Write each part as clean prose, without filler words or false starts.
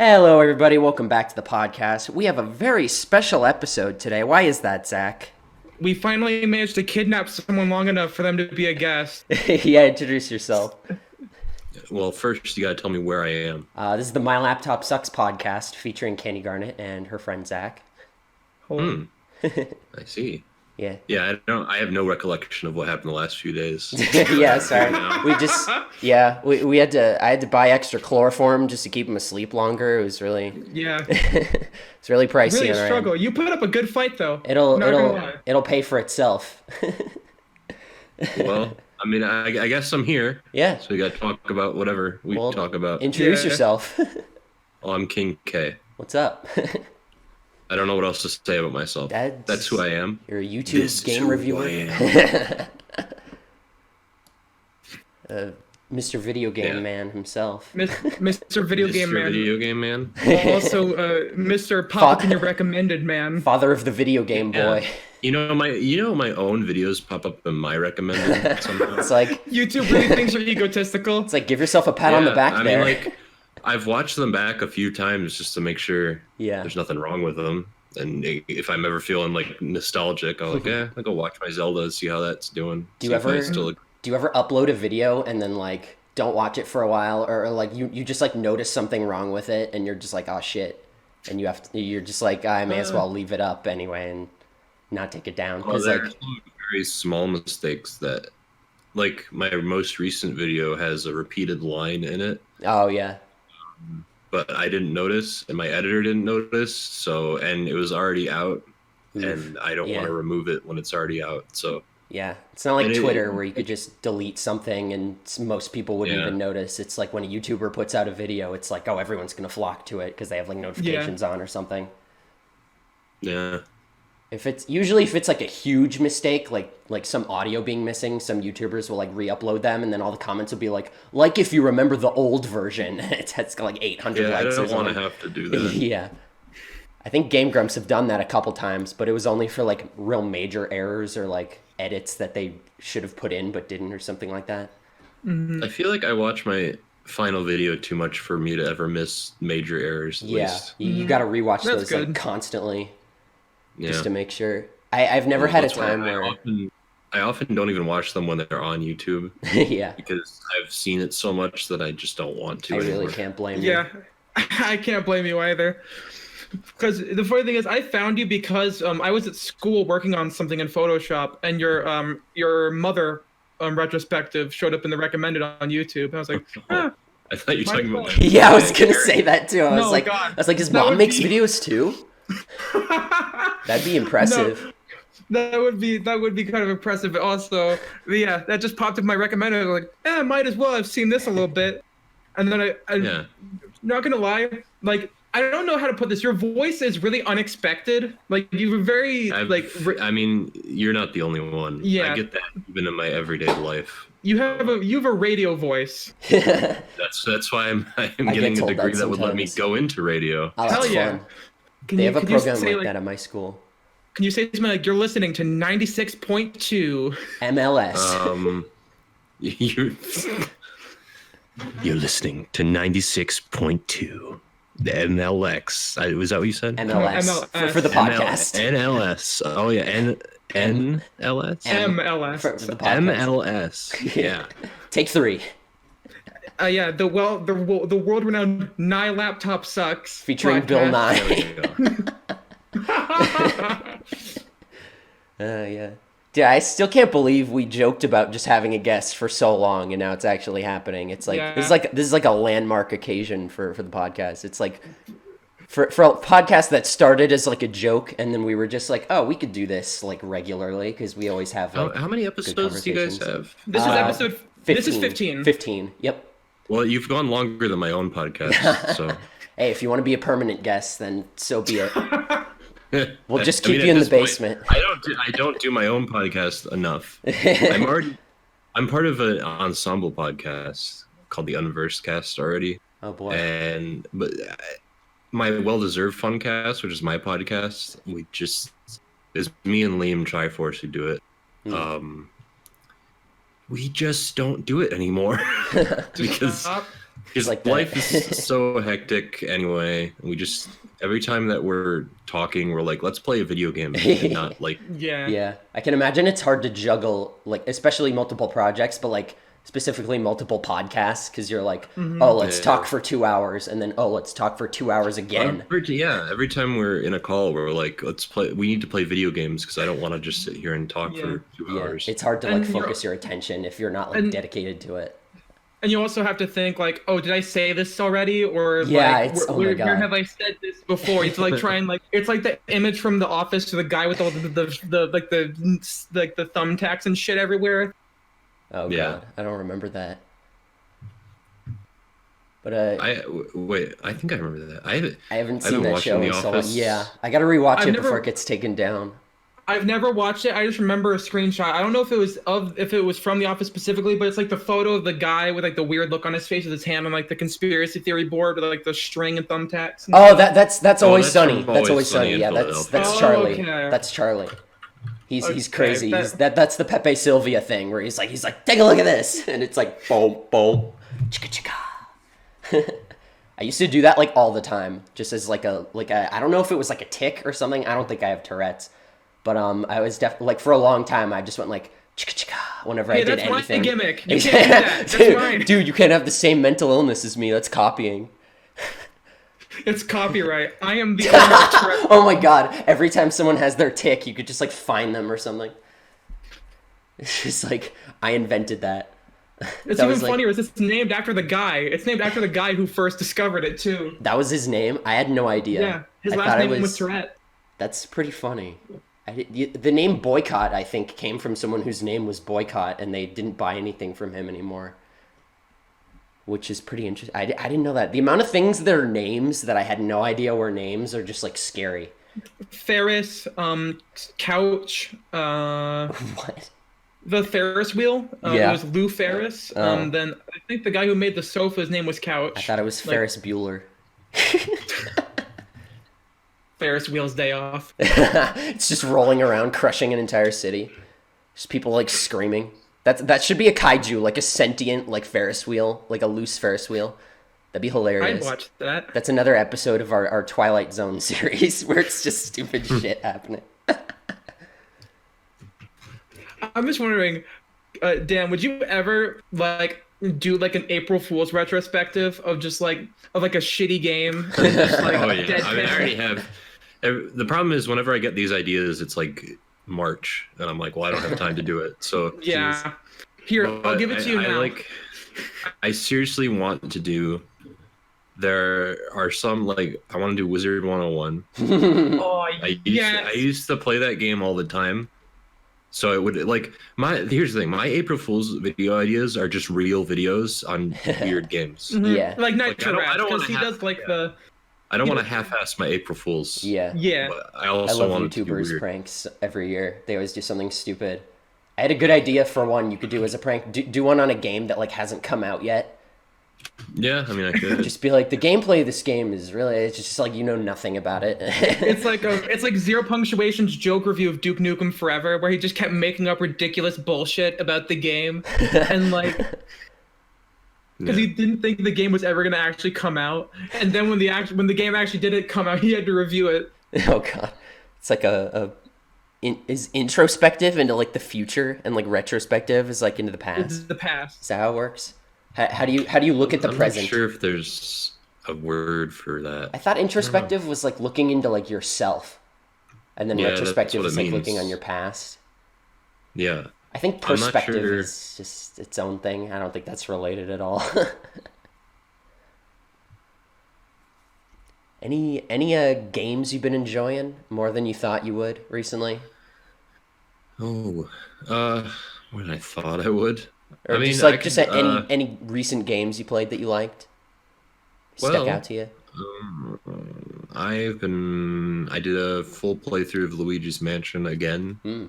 Hello, everybody. Welcome back to the podcast. We have a very special episode today. Why is that, Zach? We finally managed to kidnap someone long enough for them to be a guest. Yeah, introduce yourself. Well, first you gotta tell me where I am. This is the My Laptop Sucks podcast featuring Candy Garnet and her friend Zach. I see. Yeah. Yeah, I have no recollection of what happened the last few days. Yeah, sorry. We had to. I had to buy extra chloroform just to keep him asleep longer. It was really. Yeah. It's really pricey. Really a struggle. You put up a good fight though. It'll pay for itself. Well, I mean, I guess I'm here. Yeah. So we gotta talk about whatever we talk about. Introduce yourself. Oh, I'm KingK. What's up? I don't know what else to say about myself. That's who I am. You're a YouTube game reviewer. Mr. Video Game Man himself. Mr. Video Game Mr. Man. Video Game Man. Also, Mr. Pop Up in Your Recommended Man. Father of the Video Game Boy. You know my own videos pop up in my recommended somehow. It's like YouTube really thinks you're egotistical. It's like give yourself a pat on the back there. I mean, like, I've watched them back a few times just to make sure there's nothing wrong with them. And if I'm ever feeling like nostalgic, I'll I'll go watch my Zelda, see how that's doing. Do you ever upload a video and then like don't watch it for a while, or like you just like notice something wrong with it and you're just like, oh shit, and you're just like, I may as well leave it up anyway and not take it down? Well, there are some very small mistakes that, like my most recent video has a repeated line in it. Oh yeah. But I didn't notice, and my editor didn't notice. And it was already out, and I don't want to remove it when it's already out. So yeah, it's not like Twitter where you could just delete something and most people wouldn't even notice. It's like when a YouTuber puts out a video, it's like, oh, everyone's gonna flock to it because they have like notifications on or something. Yeah. If it's like a huge mistake, like some audio being missing, some YouTubers will like re-upload them, and then all the comments will be like if you remember the old version, it's got like 800 likes. I don't want to have to do that. Yeah, I think Game Grumps have done that a couple times, but it was only for like real major errors or like edits that they should have put in but didn't, or something like that. I feel like I watch my final video too much for me to ever miss major errors. At least. You got to rewatch those like constantly. Just to make sure. I've never had a time where I often don't even watch them when they're on YouTube. Yeah. Because I've seen it so much that I just don't want to. I really can't blame you. Yeah, I can't blame you either. Because the funny thing is, I found you because I was at school working on something in Photoshop, and your mother retrospective showed up in the recommended on YouTube. And I was like, I thought you were talking about. Yeah, I was gonna say that too. I was like, his mom makes videos too. That'd be impressive. No, that would be kind of impressive. But also, that just popped up my recommended. I was like, might as well. I've seen this a little bit, and then I not gonna lie, like I don't know how to put this. Your voice is really unexpected. Like you were very I mean, you're not the only one. Yeah, I get that even in my everyday life. You have a radio voice. That's why I'm getting a degree that would let me go into radio. Oh, that's fun. They have a program like that at my school. Can you say something like you're listening to 96.2 MLS? You're listening to 96.2 the MLX. Was that what you said? MLS. For the podcast. NLS. Oh yeah, NLS. MLS. For the podcast. MLS. Yeah. Take 3. The world-renowned Nye Laptop Sucks featuring podcast. Bill Nye. Yeah. Dude, I still can't believe we joked about just having a guest for so long, and now it's actually happening. It's like this is like a landmark occasion for the podcast. It's like for a podcast that started as like a joke, and then we were just like, oh, we could do this like regularly because we always have. Like, how many episodes do you guys have? This is episode 15. This is 15. 15. Yep. Well, you've gone longer than my own podcast, so. Hey, if you want to be a permanent guest, then so be it. We'll just keep you in the basement. I don't do my own podcast enough. I'm part of an ensemble podcast called the Unversed Cast already. Oh boy. But my Well-Deserved Funcast, which is my podcast, is me and Liam Triforce who do it. We just don't do it anymore because Because like life is so hectic anyway. We just every time that we're talking, we're like, let's play a video game and not like yeah. I can imagine it's hard to juggle, like especially multiple projects, but like specifically multiple podcasts, because you're like, oh, let's talk for 2 hours, and then let's talk for 2 hours again. Every time we're in a call, we're like, let's play. We need to play video games because I don't want to just sit here and talk for 2 hours. It's hard to like focus your attention if you're not like dedicated to it. And you also have to think like, oh, did I say this already? Or like, where have I said this before? It's like try and like, it's like the image from The Office to the guy with all the thumbtacks and shit everywhere. Oh god, I don't remember that. But I think I remember that. I haven't seen that show in so long. Yeah, I gotta rewatch it before it gets taken down. I've never watched it. I just remember a screenshot. I don't know if it was from The Office specifically, but it's like the photo of the guy with like the weird look on his face with his hand on like the conspiracy theory board with like the string and thumbtacks. And that's Always Sunny. That's Always Sunny. Yeah, that's Charlie. Okay. That's Charlie. He's crazy. That's the Pepe Sylvia thing where he's like take a look at this, and it's like boom boom chicka chicka. I used to do that like all the time, just as like a I don't know if it was like a tick or something. I don't think I have Tourette's. But I was definitely like for a long time I just went like chicka chicka whenever I did anything. That's my gimmick. You can't do that. That's mine. Dude, you can't have the same mental illness as me. That's copying. It's copyright. I am the owner of Tourette's. Oh my god! Every time someone has their tick, you could just like find them or something. It's just like I invented that. It's even funnier. It's named after the guy. It's named after the guy who first discovered it too. That was his name. I had no idea. Yeah, his last name was Tourette. That's pretty funny. The name Boycott, I think, came from someone whose name was Boycott, and they didn't buy anything from him anymore. Which is pretty interesting. I didn't know that. The amount of things that are names that I had no idea were names are just, like, scary. Ferris, Couch, What? The Ferris wheel. It was Lou Ferris. Then I think the guy who made the sofa, his name was Couch. I thought it was Ferris Bueller. Ferris Wheel's Day Off. It's just rolling around, crushing an entire city. Just people like screaming. That should be a kaiju, like a sentient, like Ferris wheel, like a loose Ferris wheel. That'd be hilarious. I'd watch that. That's another episode of our Twilight Zone series where it's just stupid shit happening. I'm just wondering, Dan, would you ever like do like an April Fool's retrospective of just like a shitty game? Just, like, I mean, I already have. The problem is whenever I get these ideas, it's like March, and I'm like, well, I don't have time to do it. So yeah, here, I'll give it to you now. I seriously want to do. There are some like I want to do Wizard 101. I used to play that game all the time. So it would like here's the thing, my April Fool's video ideas are just real videos on weird games. Mm-hmm. Yeah. Like Night Tourette, because he does like the I don't want to half-ass my April Fools. Yeah. But I also love want YouTubers pranks every year. They always do something stupid. I had a good idea for one you could do as a prank. Do one on a game that like hasn't come out yet. Yeah, I mean I could. Just be like, the gameplay of this game is really, it's just like you know nothing about it. It's like Zero Punctuation's joke review of Duke Nukem Forever, where he just kept making up ridiculous bullshit about the game, and like because he didn't think the game was ever gonna actually come out, and then when the game actually did come out, he had to review it. Oh god, it's like is introspective into like the future, and like retrospective is like into the past. It's the past. Is that how it works? How do you look at the present? I'm not sure if there's a word for that. I thought introspective was like looking into like yourself, and then retrospective is like looking on your past. Yeah. I think perspective is just its own thing. I don't think that's related at all. Any games you've been enjoying more than you thought you would recently? Oh, more than I thought I would. Or any recent games you played that you liked? Stuck out to you? I did a full playthrough of Luigi's Mansion again,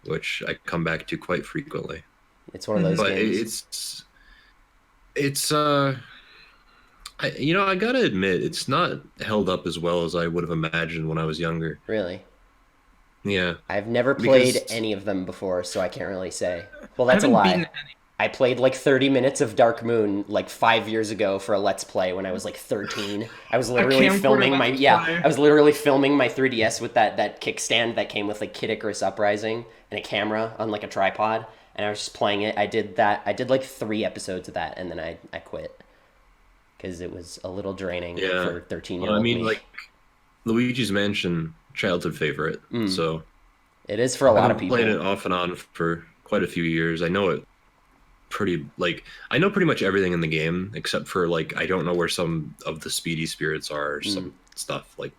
which I come back to quite frequently. It's one of those games. I gotta admit, it's not held up as well as I would have imagined when I was younger. Really? Yeah. I've never played any of them before, so I can't really say. Well, that's a lie. I played like 30 minutes of Dark Moon like 5 years ago for a Let's Play when I was like 13. I was literally filming my I was literally filming my 3DS with that kickstand that came with like Kid Icarus Uprising and a camera on like a tripod, and I was just playing it. I did like 3 episodes of that, and then I quit because it was a little draining for 13-year-old I mean, me. like Luigi's Mansion, childhood favorite. So it is for a lot of people. I've played it off and on for quite a few years. I know it I know pretty much everything in the game except for like I don't know where some of the speedy spirits are or some stuff like.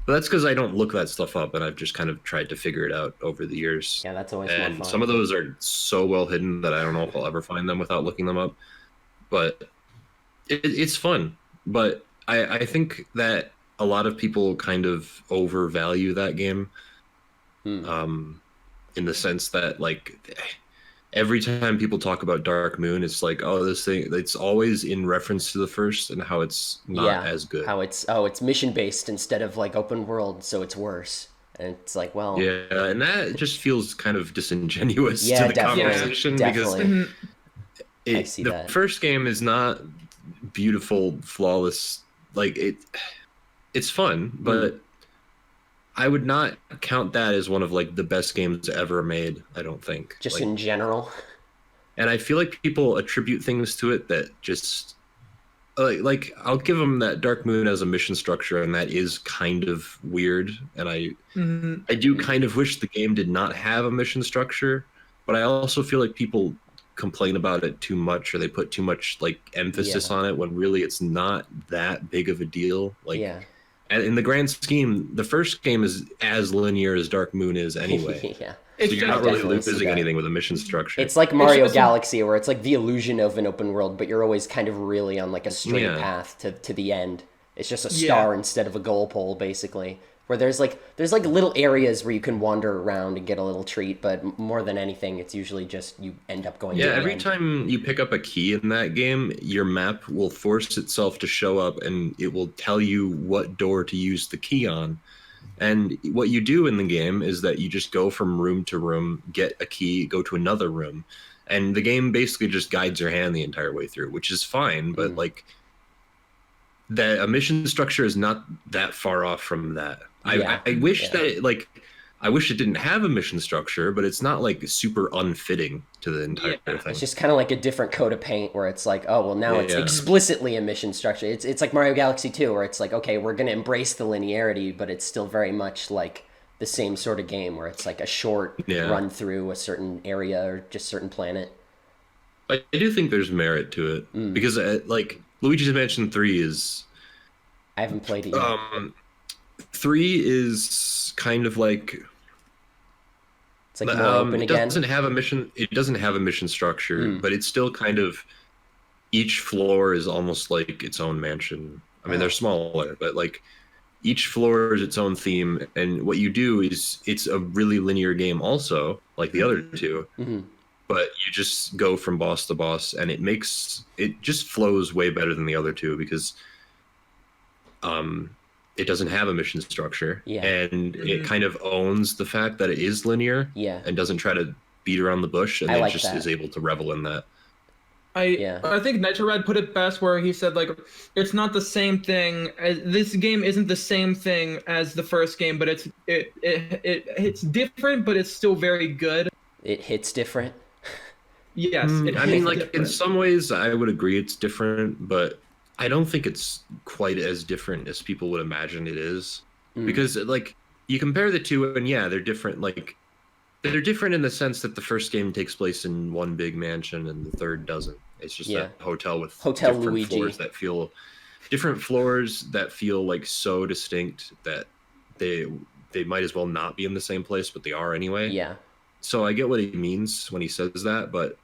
But that's because I don't look that stuff up, and I've just kind of tried to figure it out over the years. Yeah, that's always more fun. Some of those are so well hidden that I don't know if I'll ever find them without looking them up. But it's fun. But I think that a lot of people kind of overvalue that game. In the sense that like every time people talk about Dark Moon, it's like, oh, this thing, it's always in reference to the first and how it's not as good. How it's mission based instead of like open world, so it's worse. And it's like, well, yeah, and that just feels kind of disensuous to the conversation because the first game is not beautiful, flawless. Like it's fun, but I would not count that as one of like the best games ever made. I don't think. Just like, in general. And I feel like people attribute things to it that just like I'll give them that Dark Moon as a mission structure, and that is kind of weird. And I do kind of wish the game did not have a mission structure, but I also feel like people complain about it too much, or they put too much like emphasis on it when really it's not that big of a deal. Like. Yeah. And in the grand scheme, the first game is as linear as Dark Moon is anyway. So you're not really losing anything with a mission structure. It's like Mario Galaxy, where it's like the illusion of an open world, but you're always kind of really on like a straight path to the end. It's just a star instead of a goal pole, basically. Where there's like little areas where you can wander around and get a little treat, but more than anything, it's usually just you end up going. Yeah, every time you pick up a key in that game, your map will force itself to show up, and it will tell you what door to use the key on. And what you do in the game is that you just go from room to room, get a key, go to another room, and the game basically just guides your hand the entire way through, which is fine, but like. That a mission structure is not that far off from that. I wish that like I wish it didn't have a mission structure, but it's not like super unfitting to the entire thing. It's just kind of like a different coat of paint where it's like, oh well, now it's explicitly a mission structure. It's like Mario Galaxy 2, where it's like, okay, we're gonna embrace the linearity, but it's still very much like the same sort of game where it's like a short run through a certain area or just certain planet. I do think there's merit to it because like. Luigi's Mansion 3 is... I haven't played it yet. 3 is kind of like... It's like more open again? It doesn't have a mission structure, but it's still kind of... Each floor is almost like its own mansion. I mean, they're smaller, but like each floor is its own theme. And what you do is it's a really linear game also, like the other two. But you just go from boss to boss, and it just flows way better than the other two because it doesn't have a mission structure, and it kind of owns the fact that it is linear, and doesn't try to beat around the bush, and it just is able to revel in that. I think Nitrorad put it best where he said like it's not the same thing. This game isn't the same thing as the first game, but it's different, but it's still very good. It hits different. Yes. I mean, like, different. In some ways, I would agree it's different, but I don't think it's quite as different as people would imagine it is. Because, like, you compare the two, and they're different. Like, they're different in the sense that the first game takes place in one big mansion, and the third doesn't. It's just a hotel with different Luigi. floors that feel... Different floors that feel, like, so distinct that they might as well not be in the same place, but they are anyway. Yeah. So I get what he means when he says that, but...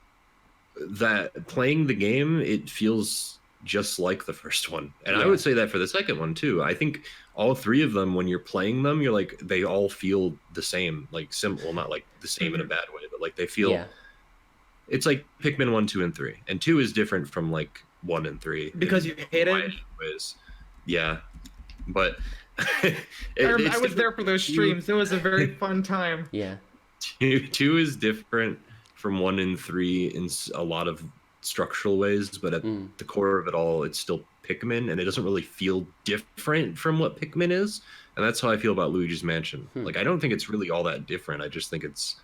that playing the game, it feels just like the first one. And I would say that for the second one too. I think all 3 of them, when you're playing them, you're like, they all feel the same, like simple, not like the same in a bad way, but like they feel it's like Pikmin 1, 2, and 3. And 2 is different from like 1 and 3. Because you hate it? Yeah. But I was there for those streams. It was a very fun time. Yeah. 2 is different from 1 and 3 in a lot of structural ways, but at the core of it all, it's still Pikmin, and it doesn't really feel different from what Pikmin is. And that's how I feel about Luigi's Mansion. Like, I don't think it's really all that different. I just think it's,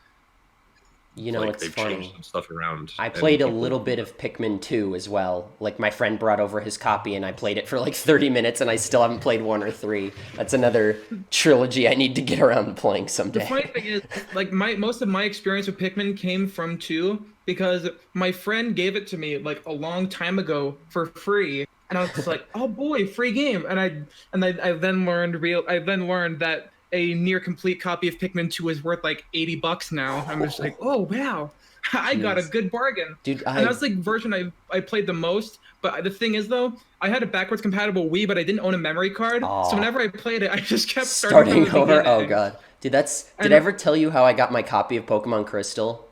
you know, like, it's they've funny. changed some stuff around. I played a little bit of Pikmin 2 as well. Like, my friend brought over his copy, and I played it for like 30 minutes, and I still haven't played 1 or 3. That's another trilogy I need to get around to playing someday. The funny thing is, like, most of my experience with Pikmin came from 2, because my friend gave it to me like a long time ago for free, and I was just like, oh boy, free game. And I then learned that a near complete copy of Pikmin 2 is worth like $80 now. I'm just like, oh wow, I got a good bargain. Dude, and that's like version I played the most. But the thing is though, I had a backwards compatible Wii, but I didn't own a memory card. So whenever I played it, I just kept starting over. Oh god, dude, did I ever tell you how I got my copy of Pokemon Crystal?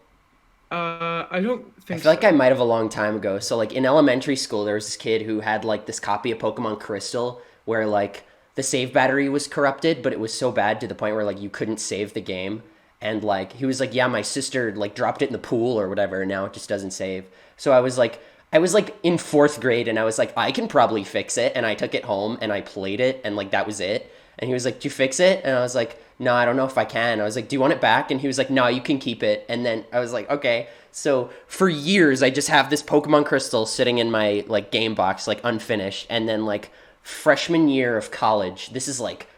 I don't think I feel like I might have a long time ago. So like in elementary school, there was this kid who had like this copy of Pokemon Crystal where like the save battery was corrupted, but it was so bad to the point where like you couldn't save the game. And like he was like, yeah, my sister like dropped it in the pool or whatever, and now it just doesn't save. So I was like in 4th grade, and I was like, I can probably fix it. And I took it home and I played it, and like that was it. And he was like, "Do you fix it?" And I was like, "No, I don't know if I can." I was like, "Do you want it back?" And he was like, "No, you can keep it." And then I was like, "Okay." So for years, I just have this Pokemon Crystal sitting in my like game box, like unfinished. And then like freshman year of college, this is like,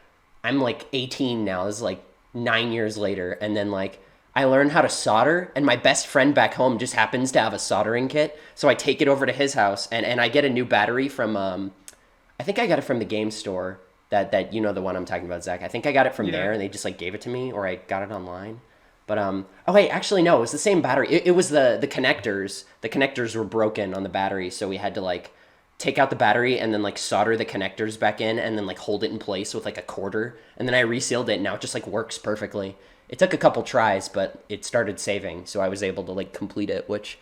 I'm like 18 now. This is like 9 years later. And then like I learned how to solder, and my best friend back home just happens to have a soldering kit. So I take it over to his house, and I get a new battery from, I think I got it from the game store. That you know the one I'm talking about, Zach. I think I got it from there, and they just like gave it to me, or I got it online. But oh wait, actually no, it was the same battery. It was the connectors. The connectors were broken on the battery, so we had to like take out the battery and then like solder the connectors back in, and then like hold it in place with like a quarter, and then I resealed it, and now it just like works perfectly. It took a couple tries, but it started saving, so I was able to like complete it, which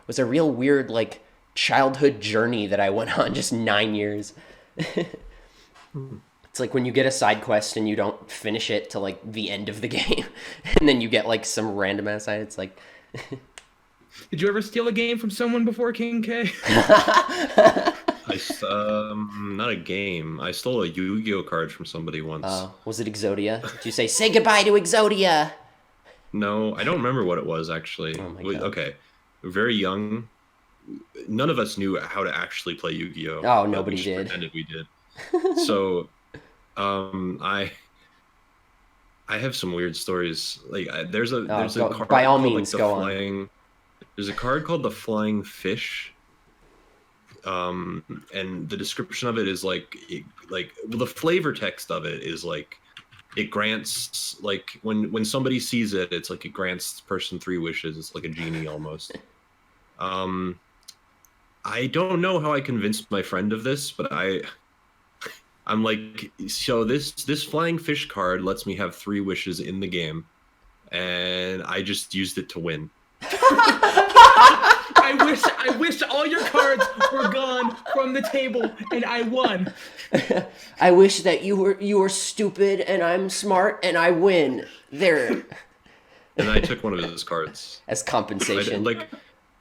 was a real weird like childhood journey that I went on, just 9 years. It's like when you get a side quest and you don't finish it till like the end of the game, and then you get like some random ass side. It's like, did you ever steal a game from someone before, KingK? Not a game. I stole a Yu-Gi-Oh card from somebody once. Was it Exodia? Did you say goodbye to Exodia? No, I don't remember what it was actually. Oh my God. Okay, very young. None of us knew how to actually play Yu-Gi-Oh. Oh, nobody did. Pretended we did. So. I have some weird stories. Like there's a card by all called, means like, go on. There's a card called the Flying Fish. And the description of it is like the flavor text of it is like it grants, like when somebody sees it, it's like it grants person 3 wishes. It's like a genie almost. I don't know how I convinced my friend of this, but I'm like, so this flying fish card lets me have 3 wishes in the game, and I just used it to win. I wish all your cards were gone from the table, and I won. I wish that you were stupid and I'm smart and I win. There. And I took one of his cards as compensation.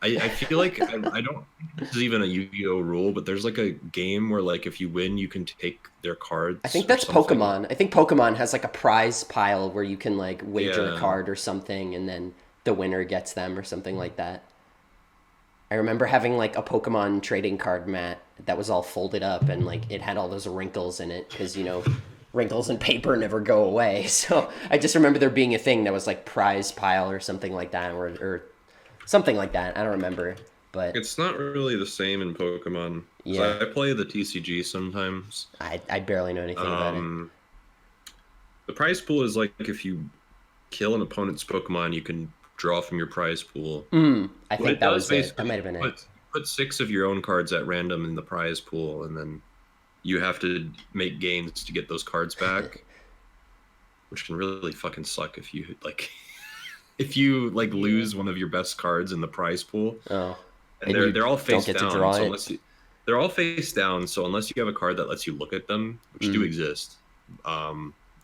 I feel like I don't think this is even a Yu-Gi-Oh rule, but there's like a game where like if you win, you can take their cards. I think that's Pokemon. I think Pokemon has like a prize pile where you can like wager a card or something, and then the winner gets them or something like that. I remember having like a Pokemon trading card mat that was all folded up, and like it had all those wrinkles in it because, you know, wrinkles in paper never go away. So I just remember there being a thing that was like prize pile or something like that, or something like that. I don't remember, but it's not really the same in Pokemon. Yeah, I play the TCG sometimes. I barely know anything about it. The prize pool is like if you kill an opponent's Pokemon, you can draw from your prize pool. I think that was it. That might have been it. Put 6 of your own cards at random in the prize pool, and then you have to make gains to get those cards back, which can really fucking suck if you like. If you like lose one of your best cards in the prize pool, and they're all face down. They're all face down, so unless you have a card that lets you look at them, which do exist,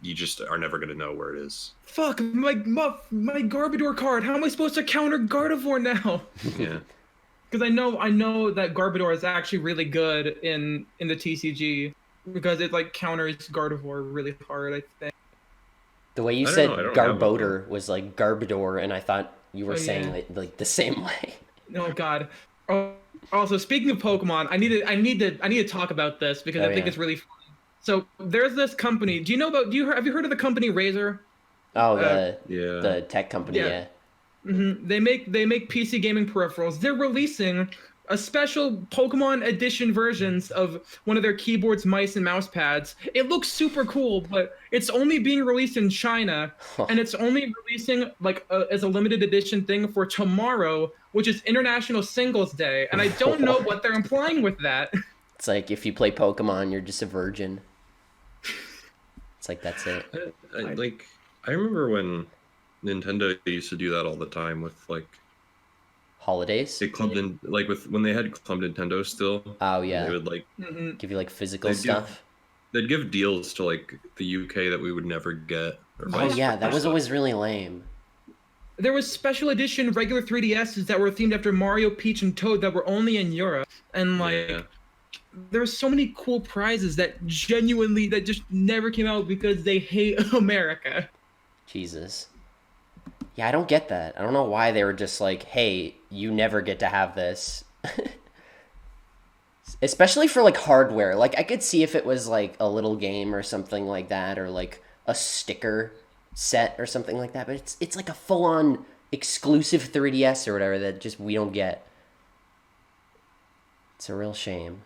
you just are never gonna know where it is. Fuck my Garbodor card. How am I supposed to counter Gardevoir now? Yeah. Because I know that Garbodor is actually really good in the TCG because it like counters Gardevoir really hard, I think. The way you said Garbodor was like Garbodor, and I thought you were saying it like the same way. Oh God. Oh, also, speaking of Pokemon, I need to talk about this because I think it's really funny. So there's this company. Do you know about? Have you heard of the company Razer? Oh, the tech company. Yeah. Mm-hmm. They make PC gaming peripherals. They're releasing a special Pokemon edition versions of one of their keyboards, mice, and mouse pads. It looks super cool, but it's only being released in China, and it's only releasing like as a limited edition thing for tomorrow, which is International Singles Day. And I don't know what they're implying with that. It's like if you play Pokemon, you're just a virgin. It's like that's it. I remember when Nintendo used to do that all the time with like holidays. They clubbed in when they had Club Nintendo still. Oh yeah. They would give you like physical stuff. They'd give deals to like the UK that we would never get. Oh yeah, that was always really lame. There was special edition regular 3DSs that were themed after Mario, Peach, and Toad that were only in Europe, and there were so many cool prizes that just never came out because they hate America. Jesus. Yeah, I don't get that. I don't know why they were just like, hey, you never get to have this. Especially for like hardware. Like I could see if it was like a little game or something like that, or like a sticker set or something like that, but it's like a full-on exclusive 3DS or whatever that just we don't get. It's a real shame.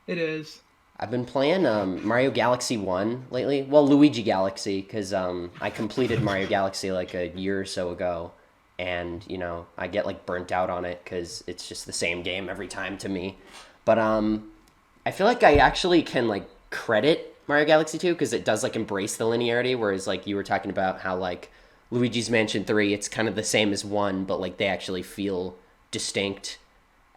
It is. I've been playing Mario Galaxy 1 lately. Well, Luigi Galaxy, because I completed Mario Galaxy like a year or so ago. And, I get like burnt out on it because it's just the same game every time to me. But I feel like I actually can like credit Mario Galaxy 2 because it does like embrace the linearity. Whereas like you were talking about how like Luigi's Mansion 3, it's kind of the same as 1, but like they actually feel distinct.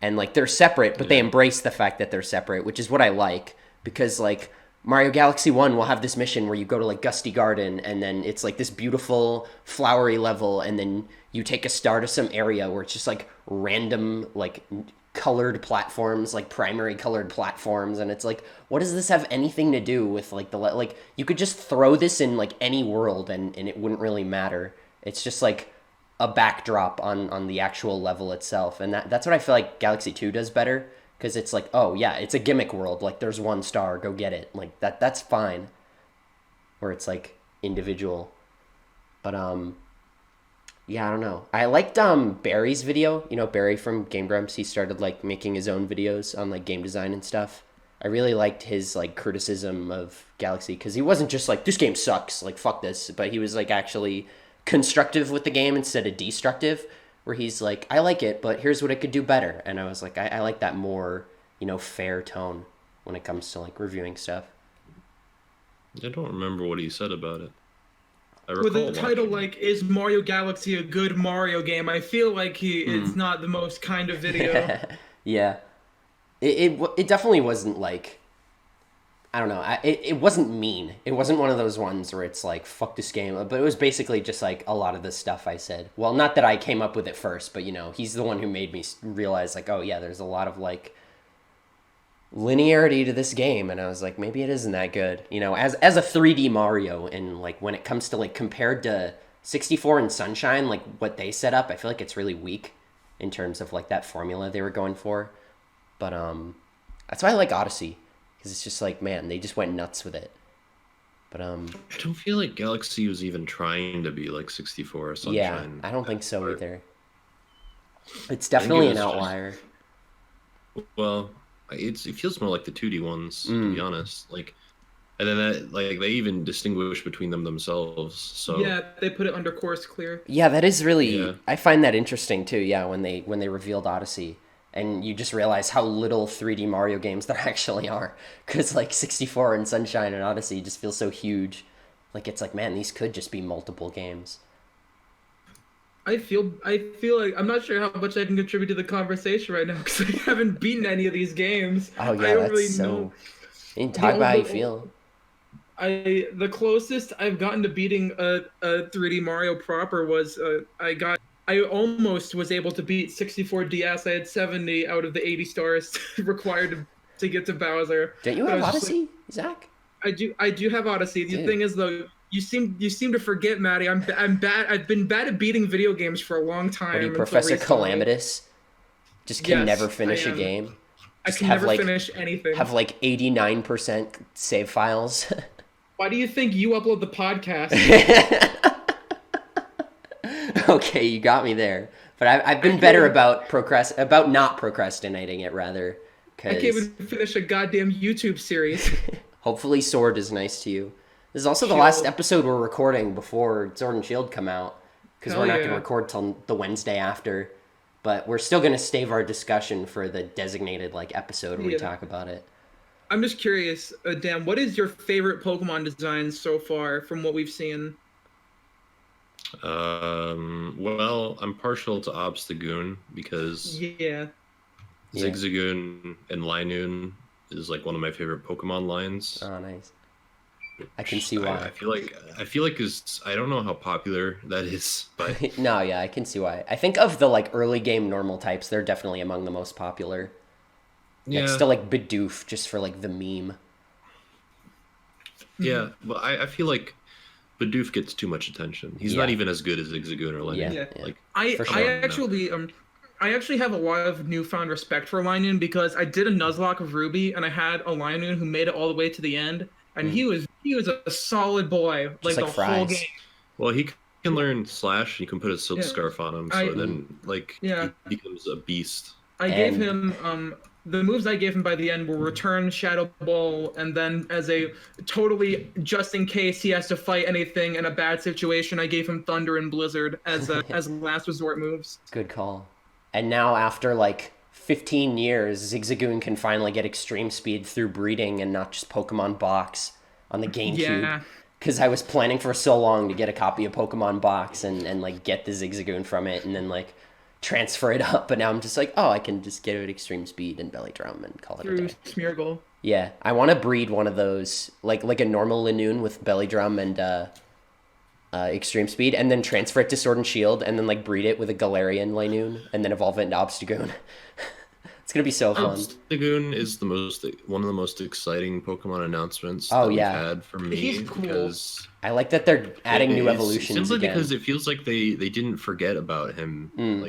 And like they're separate, but they embrace the fact that they're separate, which is what I like. Because, like, Mario Galaxy 1 will have this mission where you go to, like, Gusty Garden, and then it's, like, this beautiful, flowery level, and then you take a star to some area where it's just, like, random, like, colored platforms, like, primary colored platforms, and it's, like, what does this have anything to do with, like, like, you could just throw this in, like, any world, and it wouldn't really matter. It's just, like, a backdrop on the actual level itself, and that's what I feel like Galaxy 2 does better. Because it's like, oh, yeah, it's a gimmick world. Like, there's one star. Go get it. Like, that's fine. Where it's, like, individual. But, yeah, I don't know. I liked Barry's video. Barry from Game Grumps. He started, like, making his own videos on, like, game design and stuff. I really liked his, like, criticism of Galaxy. Because he wasn't just like, this game sucks. Like, fuck this. But he was, like, actually constructive with the game instead of destructive. Where he's like, I like it, but here's what it could do better. And I was like, I like that more, fair tone when it comes to, like, reviewing stuff. I don't remember what he said about it. With the title, like, is Mario Galaxy a good Mario game? I feel like it's not the most kind of video. Yeah. It definitely wasn't, like, I don't know. It wasn't mean. It wasn't one of those ones where it's like, fuck this game. But it was basically just like a lot of the stuff I said. Well, not that I came up with it first, but, he's the one who made me realize, like, oh, yeah, there's a lot of, like, linearity to this game. And I was like, maybe it isn't that good. As a 3D Mario, and, like, when it comes to, like, compared to 64 and Sunshine, like, what they set up, I feel like it's really weak in terms of, like, that formula they were going for. But that's why I like Odyssey. Because it's just like, man, they just went nuts with it. But I don't feel like Galaxy was even trying to be like 64 or Sunshine. Yeah, I don't think so either. It's definitely an outlier. Well, it feels more like the 2D ones, to be honest. Like, and then that, like, they even distinguish between them themselves. So yeah, they put it under course clear. Yeah, that is really. Yeah. I find that interesting too. Yeah, when they revealed Odyssey. And you just realize how little 3D Mario games there actually are. Because, like, 64 and Sunshine and Odyssey just feel so huge. Like, it's like, man, these could just be multiple games. I feel like I'm not sure how much I can contribute to the conversation right now because I haven't beaten any of these games. Oh, yeah, I don't really know. You can talk about how you feel. The closest I've gotten to beating a 3D Mario proper was I almost was able to beat 64 DS. I had 70 out of the 80 stars required to get to Bowser. Don't you have Odyssey, Zach? I do have Odyssey. The thing is though, you seem to forget, Maddie. I'm bad. I've been bad at beating video games for a long time. What are you, Professor Calamitous? Just can never finish a game. I can never finish anything. Have like 89% save files. Why do you think you upload the podcast? Okay, you got me there. But I've been better about not procrastinating it, rather. I can't even finish a goddamn YouTube series. Hopefully Sword is nice to you. This is also the last episode we're recording before Sword and Shield come out. Because we're not going to record till the Wednesday after. But we're still going to save our discussion for the designated episode where we talk about it. I'm just curious, Dan, what is your favorite Pokemon design so far from what we've seen? Well, I'm partial to Obstagoon because Zigzagoon and Linoon is like one of my favorite Pokemon lines. Oh, nice. I can see why. I feel like I don't know how popular that is, but no, yeah, I can see why. I think of the early game normal types, they're definitely among the most popular. Yeah, still Bidoof just for the meme. Yeah, but I feel like Bidoof gets too much attention. He's not even as good as Zigzagoon or Linoon. Yeah. I actually have a lot of newfound respect for Linoon because I did a Nuzlocke of Ruby and I had a Linoon who made it all the way to the end, and he was a solid boy the whole game. Well, he can learn Slash. You can put a silk scarf on him, so then he becomes a beast. I gave him the moves I gave him by the end were Return, Shadow Ball, and then as a totally just in case he has to fight anything in a bad situation, I gave him Thunder and Blizzard as last resort moves. Good call. And now after 15 years, Zigzagoon can finally get extreme speed through breeding and not just Pokemon Box on the GameCube. Yeah. Because I was planning for so long to get a copy of Pokemon Box and get the Zigzagoon from it and then transfer it up, but now I'm just I can just get it at extreme speed and belly drum and call it a day. Smeargle. Yeah, I want to breed one of those, like a normal Linoon with belly drum and extreme speed, and then transfer it to Sword and Shield, and then breed it with a Galarian Linoon, and then evolve it into Obstagoon. It's gonna be so fun. Obstagoon is one of the most exciting Pokemon announcements we've had for me. He's cool. Because I like that they're adding new evolutions simply again. because it feels like they didn't forget about him. And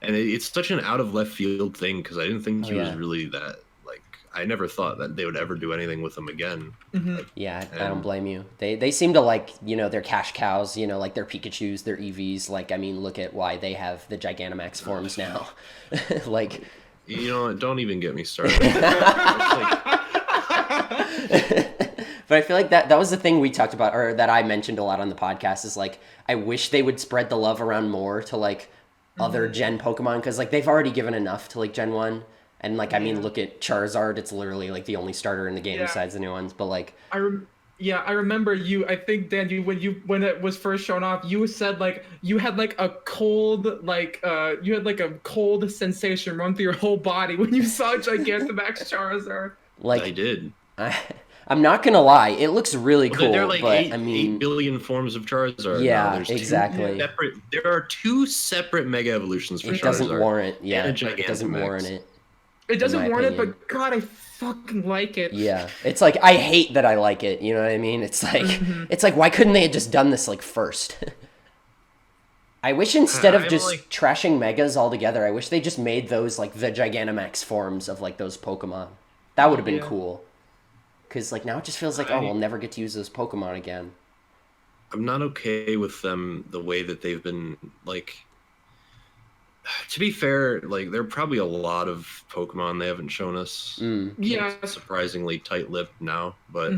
it's such an out of left field thing because I didn't think he was really that. I never thought that they would ever do anything with him again. I don't blame you. They seem to their cash cows, their Pikachus, their Eevees. Look at why they have the Gigantamax forms now. Don't even get me started. But I feel like that was the thing we talked about, or that I mentioned a lot on the podcast, is I wish they would spread the love around more to other Gen Pokemon, because they've already given enough to Gen 1. And look at Charizard. It's literally the only starter in the game besides the new ones. But I remember you. I think Dan, when it was first shown off, you said you had a cold a cold sensation run through your whole body when you saw Gigantamax Charizard. I did. I'm not gonna lie, it looks really cool. There are but 8 billion forms of Charizard. Yeah, There's exactly. There are 2 separate Mega Evolutions for Charizard. It doesn't warrant. Yeah, it doesn't warrant it. It doesn't warrant it, but God, I fucking like it. Yeah, it's I hate that I like it. You know what I mean? It's it's why couldn't they have just done this first? I wish instead of just trashing Megas altogether, I wish they just made those the Gigantamax forms of those Pokemon. That would have been cool. Because now it just feels we'll never get to use those Pokemon again. I'm not okay with them the way that they've been To be fair, there are probably a lot of Pokemon they haven't shown us. It's surprisingly tight-lipped now, but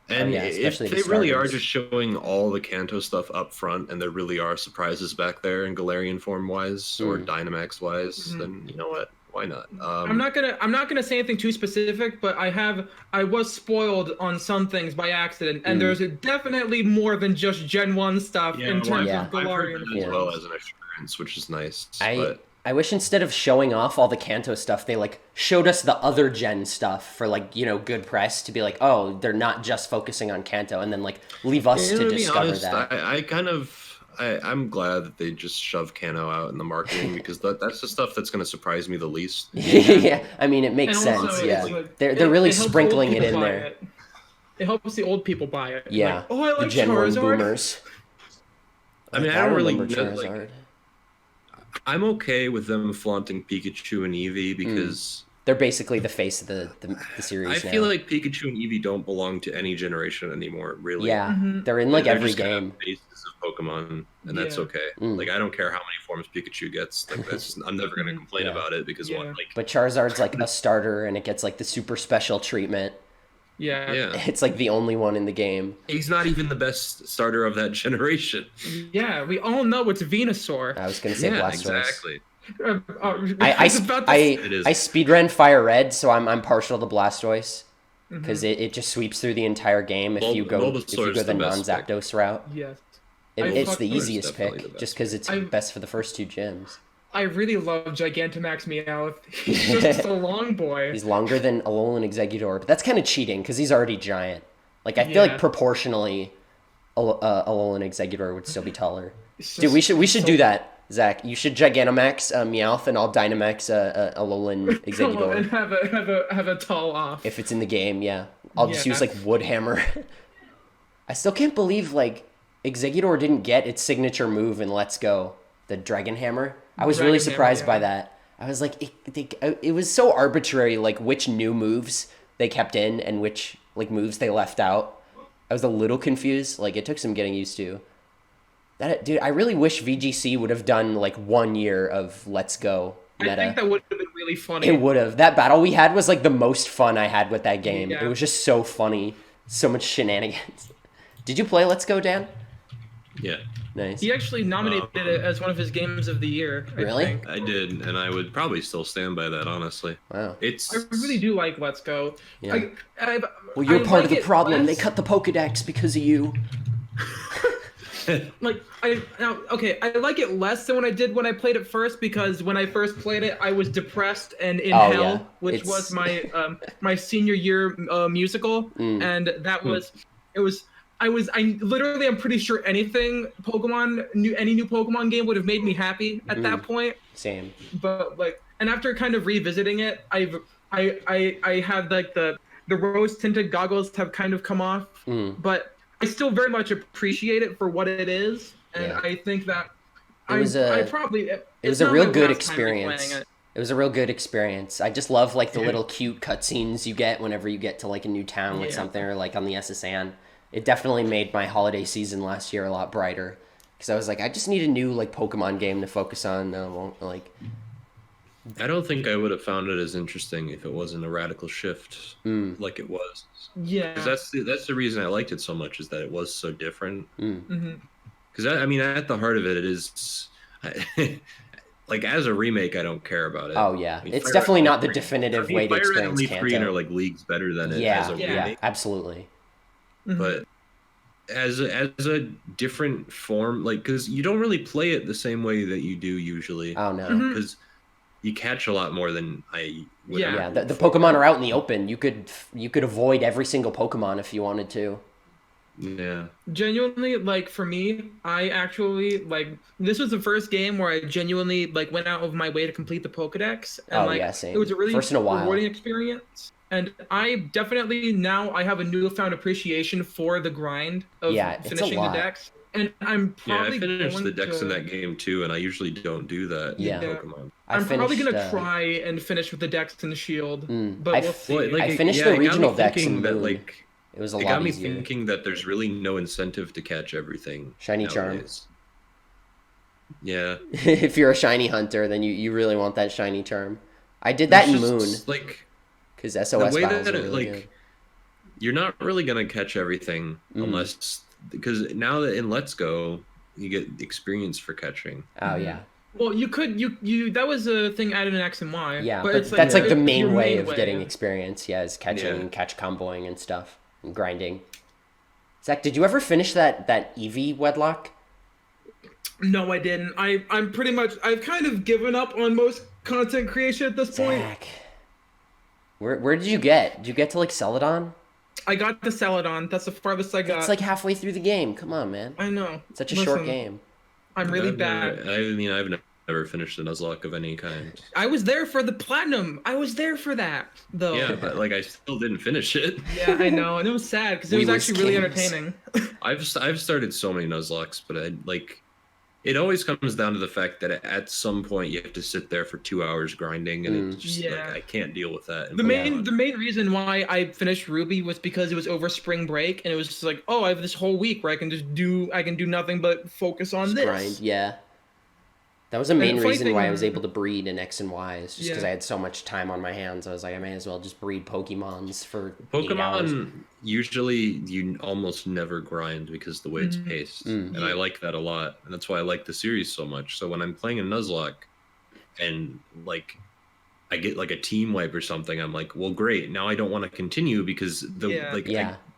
if they really are just showing all the Kanto stuff up front, and there really are surprises back there in Galarian form wise or Dynamax wise, then you know what? Why not? I'm not gonna say anything too specific, but I was spoiled on some things by accident, and there's definitely more than just Gen 1 stuff in terms of Galarian as well as an experience, which is nice. I wish instead of showing off all the Kanto stuff, they like showed us the other gen stuff for like, good press to be like, oh, they're not just focusing on Kanto, and then like leave us to discover that. I'm glad that they just shove Kanto out in the marketing because that's the stuff that's going to surprise me the least. Yeah, I mean, it makes sense. Yeah, like, they're really sprinkling it in there. It helps the old people buy it. Yeah, like, oh, I like the Gen 1 boomers. I mean, I don't really know. Like, I'm okay with them flaunting Pikachu and Eevee because they're basically the face of the series. I feel like Pikachu and Eevee don't belong to any generation anymore, really. Yeah, they're in like every game. Kind of bases of Pokemon, and that's okay. Like, I don't care how many forms Pikachu gets. Like, I'm never going to complain about it because But Charizard's like a starter, and it gets like the super special treatment. Yeah. It's like the only one in the game. He's not even the best starter of that generation. Yeah, we all know it's Venusaur. I was going to say Blastoise. Exactly. I speedrun Fire Red, so I'm partial to Blastoise because it just sweeps through the entire game if you go the non-Zapdos route. Yes. It's the easiest pick just because it's best for the first 2 gyms. I really love Gigantamax Meowth. He's just a long boy. He's longer than Alolan Exeggutor, but that's kind of cheating because he's already giant. Like, I feel like proportionally, Alolan Exeggutor would still be taller. Dude, we should do that, Zach. You should Gigantamax Meowth, and I'll Dynamax Alolan Exeggutor. And have a tall off. If it's in the game, yeah. I'll just use, like, Wood Hammer. I still can't believe, like, Exeggutor didn't get its signature move in Let's Go, the Dragon Hammer. I was really surprised by that. I was like, it was so arbitrary, like, which new moves they kept in and which, like, moves they left out. I was a little confused. Like, it took some getting used to. Dude, I really wish VGC would have done, like, 1 year of Let's Go meta. I think that would have been really funny. It would have. That battle we had was, like, the most fun I had with that game. Yeah. It was just so funny. So much shenanigans. Did you play Let's Go, Dan? Yeah. Nice. He actually nominated it as one of his games of the year. Really? I did, and I would probably still stand by that, honestly. Wow. I really do like Let's Go. Yeah. Well, you're part of the problem. They cut the Pokedex because of you. I like it less than what I did when I played it first because when I first played it, I was depressed and in hell, which was my my senior year musical, and that was I'm pretty sure any new Pokemon game would have made me happy at that point. Same. But like, and after kind of revisiting it, I have like the rose tinted goggles have kind of come off, but I still very much appreciate it for what it is, and I think that it was a real good experience. It was a real good experience. I just love like the little cute cutscenes you get whenever you get to like a new town with something, or like on the SSN. It definitely made my holiday season last year a lot brighter because I was like, I just need a new like Pokemon game to focus on. I don't think I would have found it as interesting if it wasn't a radical shift like it was. Yeah, because that's the reason I liked it so much is that it was so different. Because I mean, at the heart of it, it is like as a remake, I don't care about it. Oh yeah, it's definitely not the definitive way to experience Kanto. Fire Red are like leagues better than it as a remake. Yeah, absolutely. But as a different form, like because you don't really play it the same way that you do usually. Oh no, because you catch a lot more than I would. Yeah, the Pokemon are out in the open. You could avoid every single Pokemon if you wanted to. Yeah. Genuinely, like for me, I actually like this was the first game where I genuinely like went out of my way to complete the Pokedex, and same. It was a really first in a while. rewarding experience. And I definitely now I have a newfound appreciation for the grind of finishing the decks. And I'm probably I finished the decks in that game too, and I usually don't do that in Pokemon. I'm probably gonna try and finish with the decks and the shield, but we'll see. I finished the regional decks in Moon. It was a lot easier. It got me thinking that there's really no incentive to catch everything. Shiny Charm. Yeah. If you're a shiny hunter, then you really want that shiny Charm. I did that in Moon. Because SOS battles are really good. You're not really gonna catch everything unless because now that in Let's Go you get experience for catching. Oh yeah. Well, you could you that was a thing added in X and Y. Yeah, but that's like the main way of getting experience. Yeah, is catching, catch comboing and stuff and grinding. Zach, did you ever finish that Eevee wedlock? No, I didn't. I'm pretty much I've kind of given up on most content creation at this point. Zach, where did you get? Did you get to like Celadon? I got to Celadon. That's the farthest I got. It's like halfway through the game. Come on, man. I know. Such a short game. I'm really bad. I've never finished a Nuzlocke of any kind. I was there for the platinum. I was there for that, though. Yeah, but like I still didn't finish it. Yeah, I know, and it was sad because it was actually really entertaining. I've started so many Nuzlockes, but it always comes down to the fact that at some point you have to sit there for 2 hours grinding, and it's just like I can't deal with that. The main reason why I finished Ruby was because it was over spring break, and it was just like, oh, I have this whole week where I can do nothing but focus on this. Grind, yeah. That was the main reason why I was able to breed in X and Y, is just because I had so much time on my hands. I was like, I may as well just breed Pokemons for 8 hours. Usually you almost never grind because the way it's paced, and I like that a lot, and that's why I like the series so much. So when I'm playing a Nuzlocke, and like I get like a team wipe or something, I'm like, well, great. Now I don't want to continue because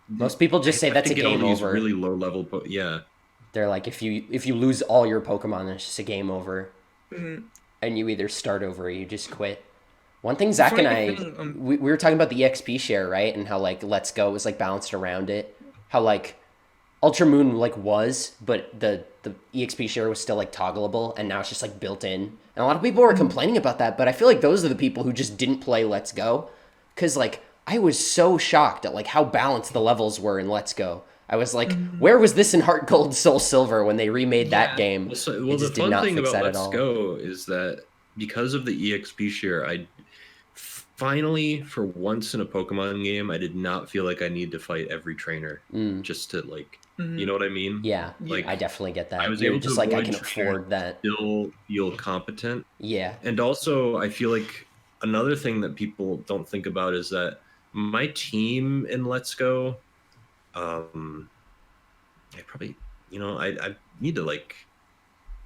most people just say that's a game over. Really low level, They're like, if you lose all your Pokemon, it's just a game over, and you either start over or you just quit. One thing Zach and I, we were talking about the EXP share, right? And how like Let's Go was like balanced around it. How like Ultra Moon like was, but the EXP share was still like toggleable, and now it's just like built in. And a lot of people were complaining about that, but I feel like those are the people who just didn't play Let's Go, because like I was so shocked at like how balanced the levels were in Let's Go. I was like, where was this in Heart Gold, Soul Silver when they remade that game? Well, the fun thing about Let's Go is that because of the EXP share, I finally, for once in a Pokemon game, I did not feel like I need to fight every trainer just to like, you know what I mean? Yeah, like I definitely get that. I was able just to like I can afford that. Still feel competent. Yeah, and also I feel like another thing that people don't think about is that my team in Let's Go. I probably, I need to like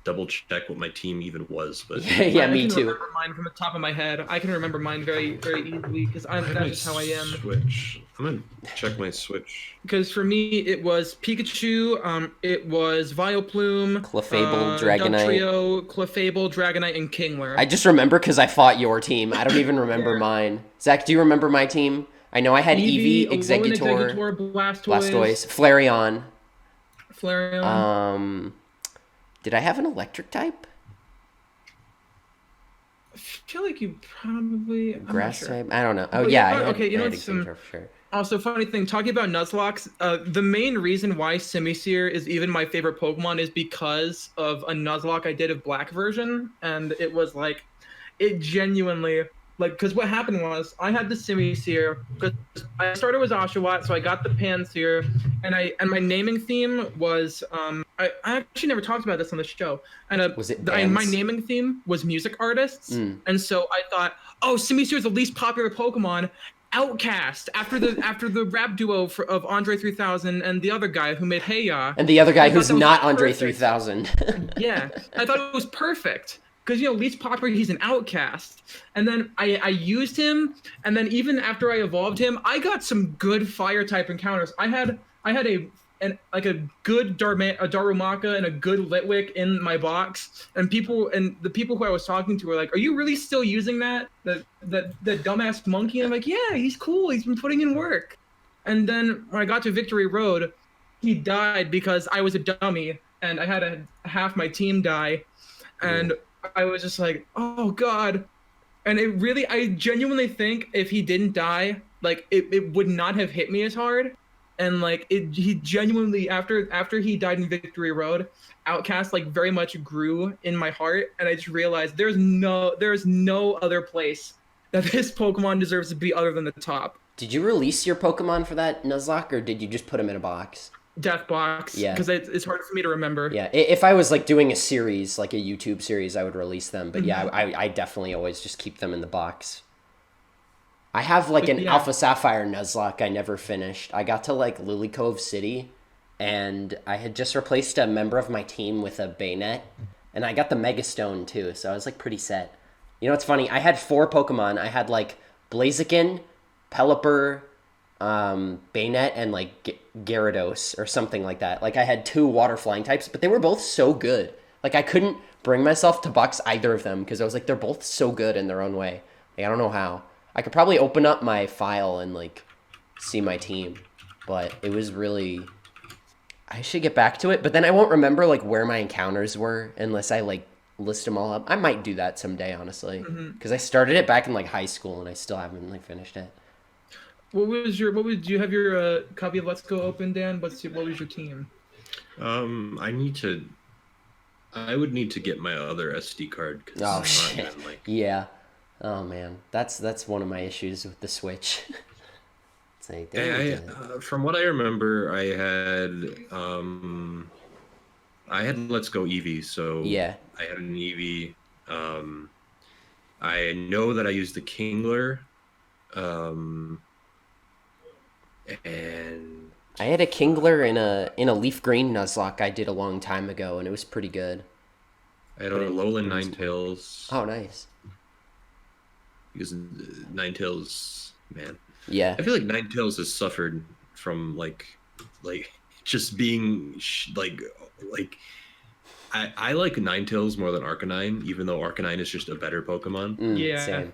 double check what my team even was, but yeah, me too. I can remember mine from the top of my head. I can remember mine very, very easily because that's just how I am. Switch. I'm gonna check my Switch. Because for me, it was Pikachu. It was Vileplume, Clefable, Dragonite, Dugtrio, Clefable, Dragonite, and Kingler. I just remember because I fought your team. I don't even remember mine. Zach, do you remember my team? I know I had Eevee, Exeggutor, Blastoise, Flareon. Did I have an electric type? I feel like you probably... Grass type? I don't know. Oh, yeah. Okay, you know what's for sure. Also, funny thing, talking about Nuzlocke, the main reason why Simisear is even my favorite Pokemon is because of a Nuzlocke I did of Black version, and it was like, it genuinely... Like, because what happened was, I had the Simisear, because I started with Oshawott, so I got the Pansear, and my naming theme was, I actually never talked about this on the show, and was it my naming theme was music artists, and so I thought, oh, Simisear is the least popular Pokemon, Outcast, after the rap duo of Andre 3000 and the other guy who made Hey Ya. And the other guy who's not Andre 3000. Yeah, I thought it was perfect. Because, least popular, he's an outcast. And then I used him, and then even after I evolved him, I got some good fire-type encounters. I had a good Darumaka and a good Litwick in my box, and the people who I was talking to were like, "Are you really still using that dumbass monkey?" And I'm like, "Yeah, he's cool. He's been putting in work." And then when I got to Victory Road, he died because I was a dummy, and I had half my team die, and I was just like, oh God. And I genuinely think if he didn't die, like it would not have hit me as hard. And like he genuinely, after he died in Victory Road, Outcast like very much grew in my heart. And I just realized there's no other place that this Pokemon deserves to be other than the top. Did you release your Pokemon for that Nuzlocke, or did you just put them in a box? Death box, because it's hard for me to remember. Yeah, if I was like doing a series, like a YouTube series, I would release them. But yeah, I definitely always just keep them in the box. I have like an Alpha Sapphire Nuzlocke I never finished. I got to like Lily Cove City, and I had just replaced a member of my team with a Bayonet, and I got the Mega Stone too, so I was like pretty set. You know, it's funny. I had 4 Pokemon. I had like Blaziken, Pelipper, Bayonet, and like Gyarados or something like that. Like I had 2 water flying types, but they were both so good. Like, I couldn't bring myself to box either of them because I was like, they're both so good in their own way. Like, I don't know how. I could probably open up my file and, like, see my team. But it was really... I should get back to it, but then I won't remember, like, where my encounters were unless I, like, list them all up. I might do that someday, honestly. Because I started it back in, like, high school and I still haven't, like, finished it. Do you have your copy of Let's Go open, Dan? What was your team? I would need to get my other SD card. Oh, shit. Yeah. Oh, man. That's one of my issues with the Switch. It's like, from what I remember, I had Let's Go Eevee, so yeah. I had an Eevee. I know that I used the Kingler. And I had a Kingler in a leaf green Nuzlocke I did a long time ago, and it was pretty good. I had a Alolan Ninetales. Oh, nice. Because Ninetales, man. Yeah. I feel like Ninetales has suffered from like just being I like Ninetales more than Arcanine, even though Arcanine is just a better Pokemon. Yeah. Same.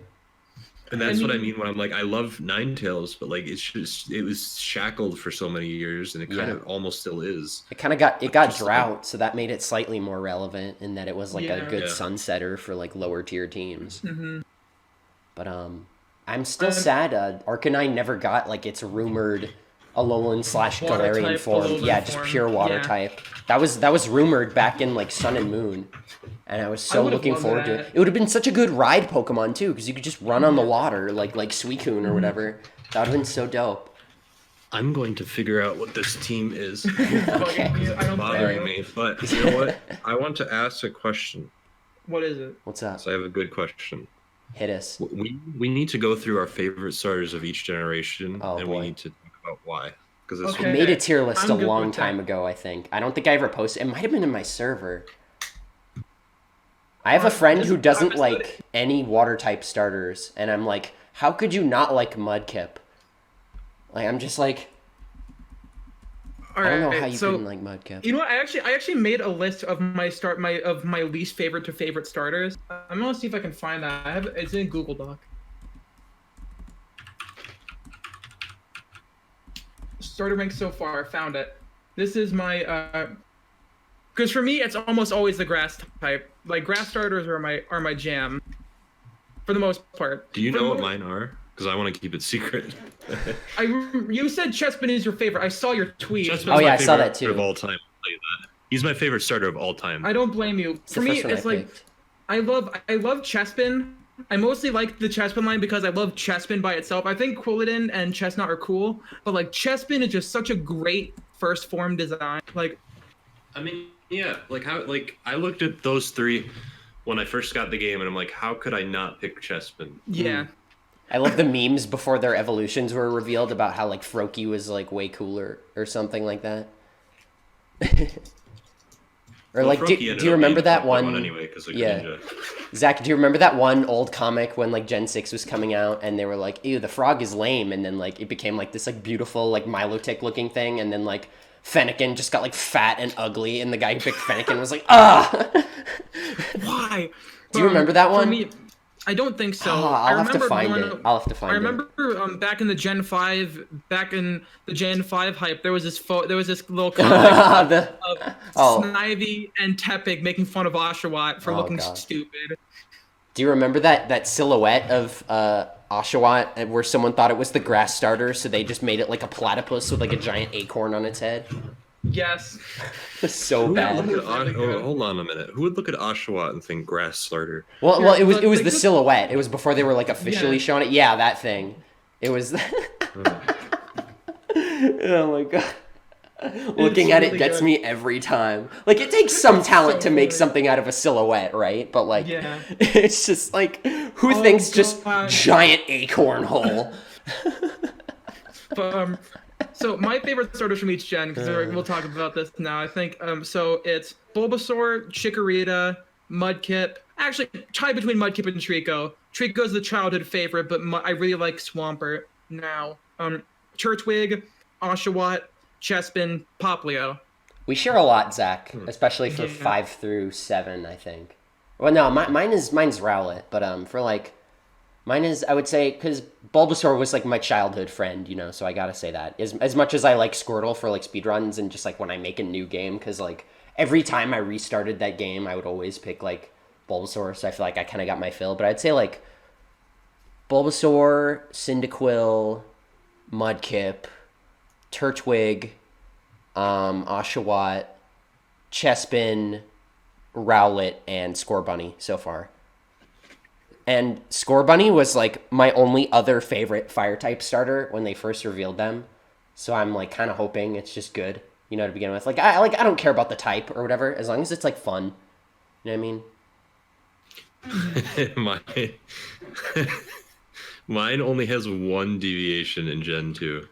And that's what I mean when I'm like, I love Ninetales, but like it was shackled for so many years, and it kind of almost still is. It kind of got drought, so that made it slightly more relevant in that it was like a good sunsetter for like lower tier teams. But I'm still sad. Arcanine never got like its rumored Alolan / Galarian form. Yeah, just pure water type. That was rumored back in like Sun and Moon, and I was so looking forward to it. It would have been such a good ride Pokemon too, because you could just run on the water like Suicune or whatever. That would have been so dope. I'm going to figure out what this team is. Okay. It's bothering me, but you know what? I want to ask a question. What is it? What's up? So I have a good question. Hit us. We need to go through our favorite starters of each generation, we need to talk about why. Because I made a tier list a long time ago, I think. I don't think I ever posted. It might have been in my server. I have a friend who doesn't like any water type starters, and I'm like, how could you not like Mudkip? Like, I'm just like, I don't know how you couldn't like Mudkip. You know what? I actually made a list of my least favorite to favorite starters. I'm gonna see if I can find that. It's in Google Doc. Starter rank so far. Found it. This is my because for me it's almost always the grass type. Like grass starters are my jam. For the most part. Do you know what mine are? Because I want to keep it secret. You said Chespin is your favorite. I saw your tweet. Oh yeah, I saw that too. Of all time. He's my favorite starter of all time. I don't blame you. For me, it's like I love Chespin. I mostly like the Chespin line because I love Chespin by itself. I think Quilladin and Chestnut are cool, but like Chespin is just such a great first form design. Like, I mean, yeah, I looked at those three when I first got the game, and I'm like, how could I not pick Chespin? Yeah. I love the memes before their evolutions were revealed about how like Froakie was like way cooler or something like that. Or like, do you remember that one? Anyway, yeah. Zach, do you remember that one old comic when like Gen 6 was coming out and they were like, ew, the frog is lame, and then like it became like this like beautiful like Milotic looking thing, and then like Fennekin just got like fat and ugly, and the guy who picked Fennekin was like, ah. Why? Do you remember that one? For me, I don't think so. I'll have to find it. I remember back in the Gen 5 hype, there was this little comic of Snivy and Tepig making fun of Oshawott for looking stupid. Do you remember that silhouette of Oshawott where someone thought it was the grass starter, so they just made it like a platypus with like a giant acorn on its head? Yes. So bad. Hold on a minute. Who would look at Oshawott and think grass starter? Well, it was the silhouette. It was before they were like officially showing it. Yeah, that thing. It was. Oh my god. Looking at it gets me every time. Like, it takes some talent to make something out of a silhouette, right? But like, it's just like, who thinks just giant acorn hole? But so my favorite starters from each gen, because we'll talk about this now. I think so it's Bulbasaur, Chikorita, Mudkip. Actually, tied between Mudkip and Trico. Trico's the childhood favorite, but I really like Swampert now. Turtwig, Oshawott, Chespin, Poplio. We share a lot, Zach, especially for 5 through 7, I think. Well, no, mine's Rowlet, but for like, mine is, I would say, because Bulbasaur was like my childhood friend, so I gotta say that. As much as I like Squirtle for like speedruns and just like when I make a new game, because like every time I restarted that game, I would always pick like Bulbasaur, so I feel like I kind of got my fill. But I'd say like Bulbasaur, Cyndaquil, Mudkip, Turtwig, Oshawott, Chespin, Rowlet, and Scorbunny so far. And Scorbunny was like my only other favorite fire type starter when they first revealed them. So I'm like kind of hoping it's just good, to begin with. Like I don't care about the type or whatever, as long as it's like fun. You know what I mean? Mine only has one deviation in Gen 2.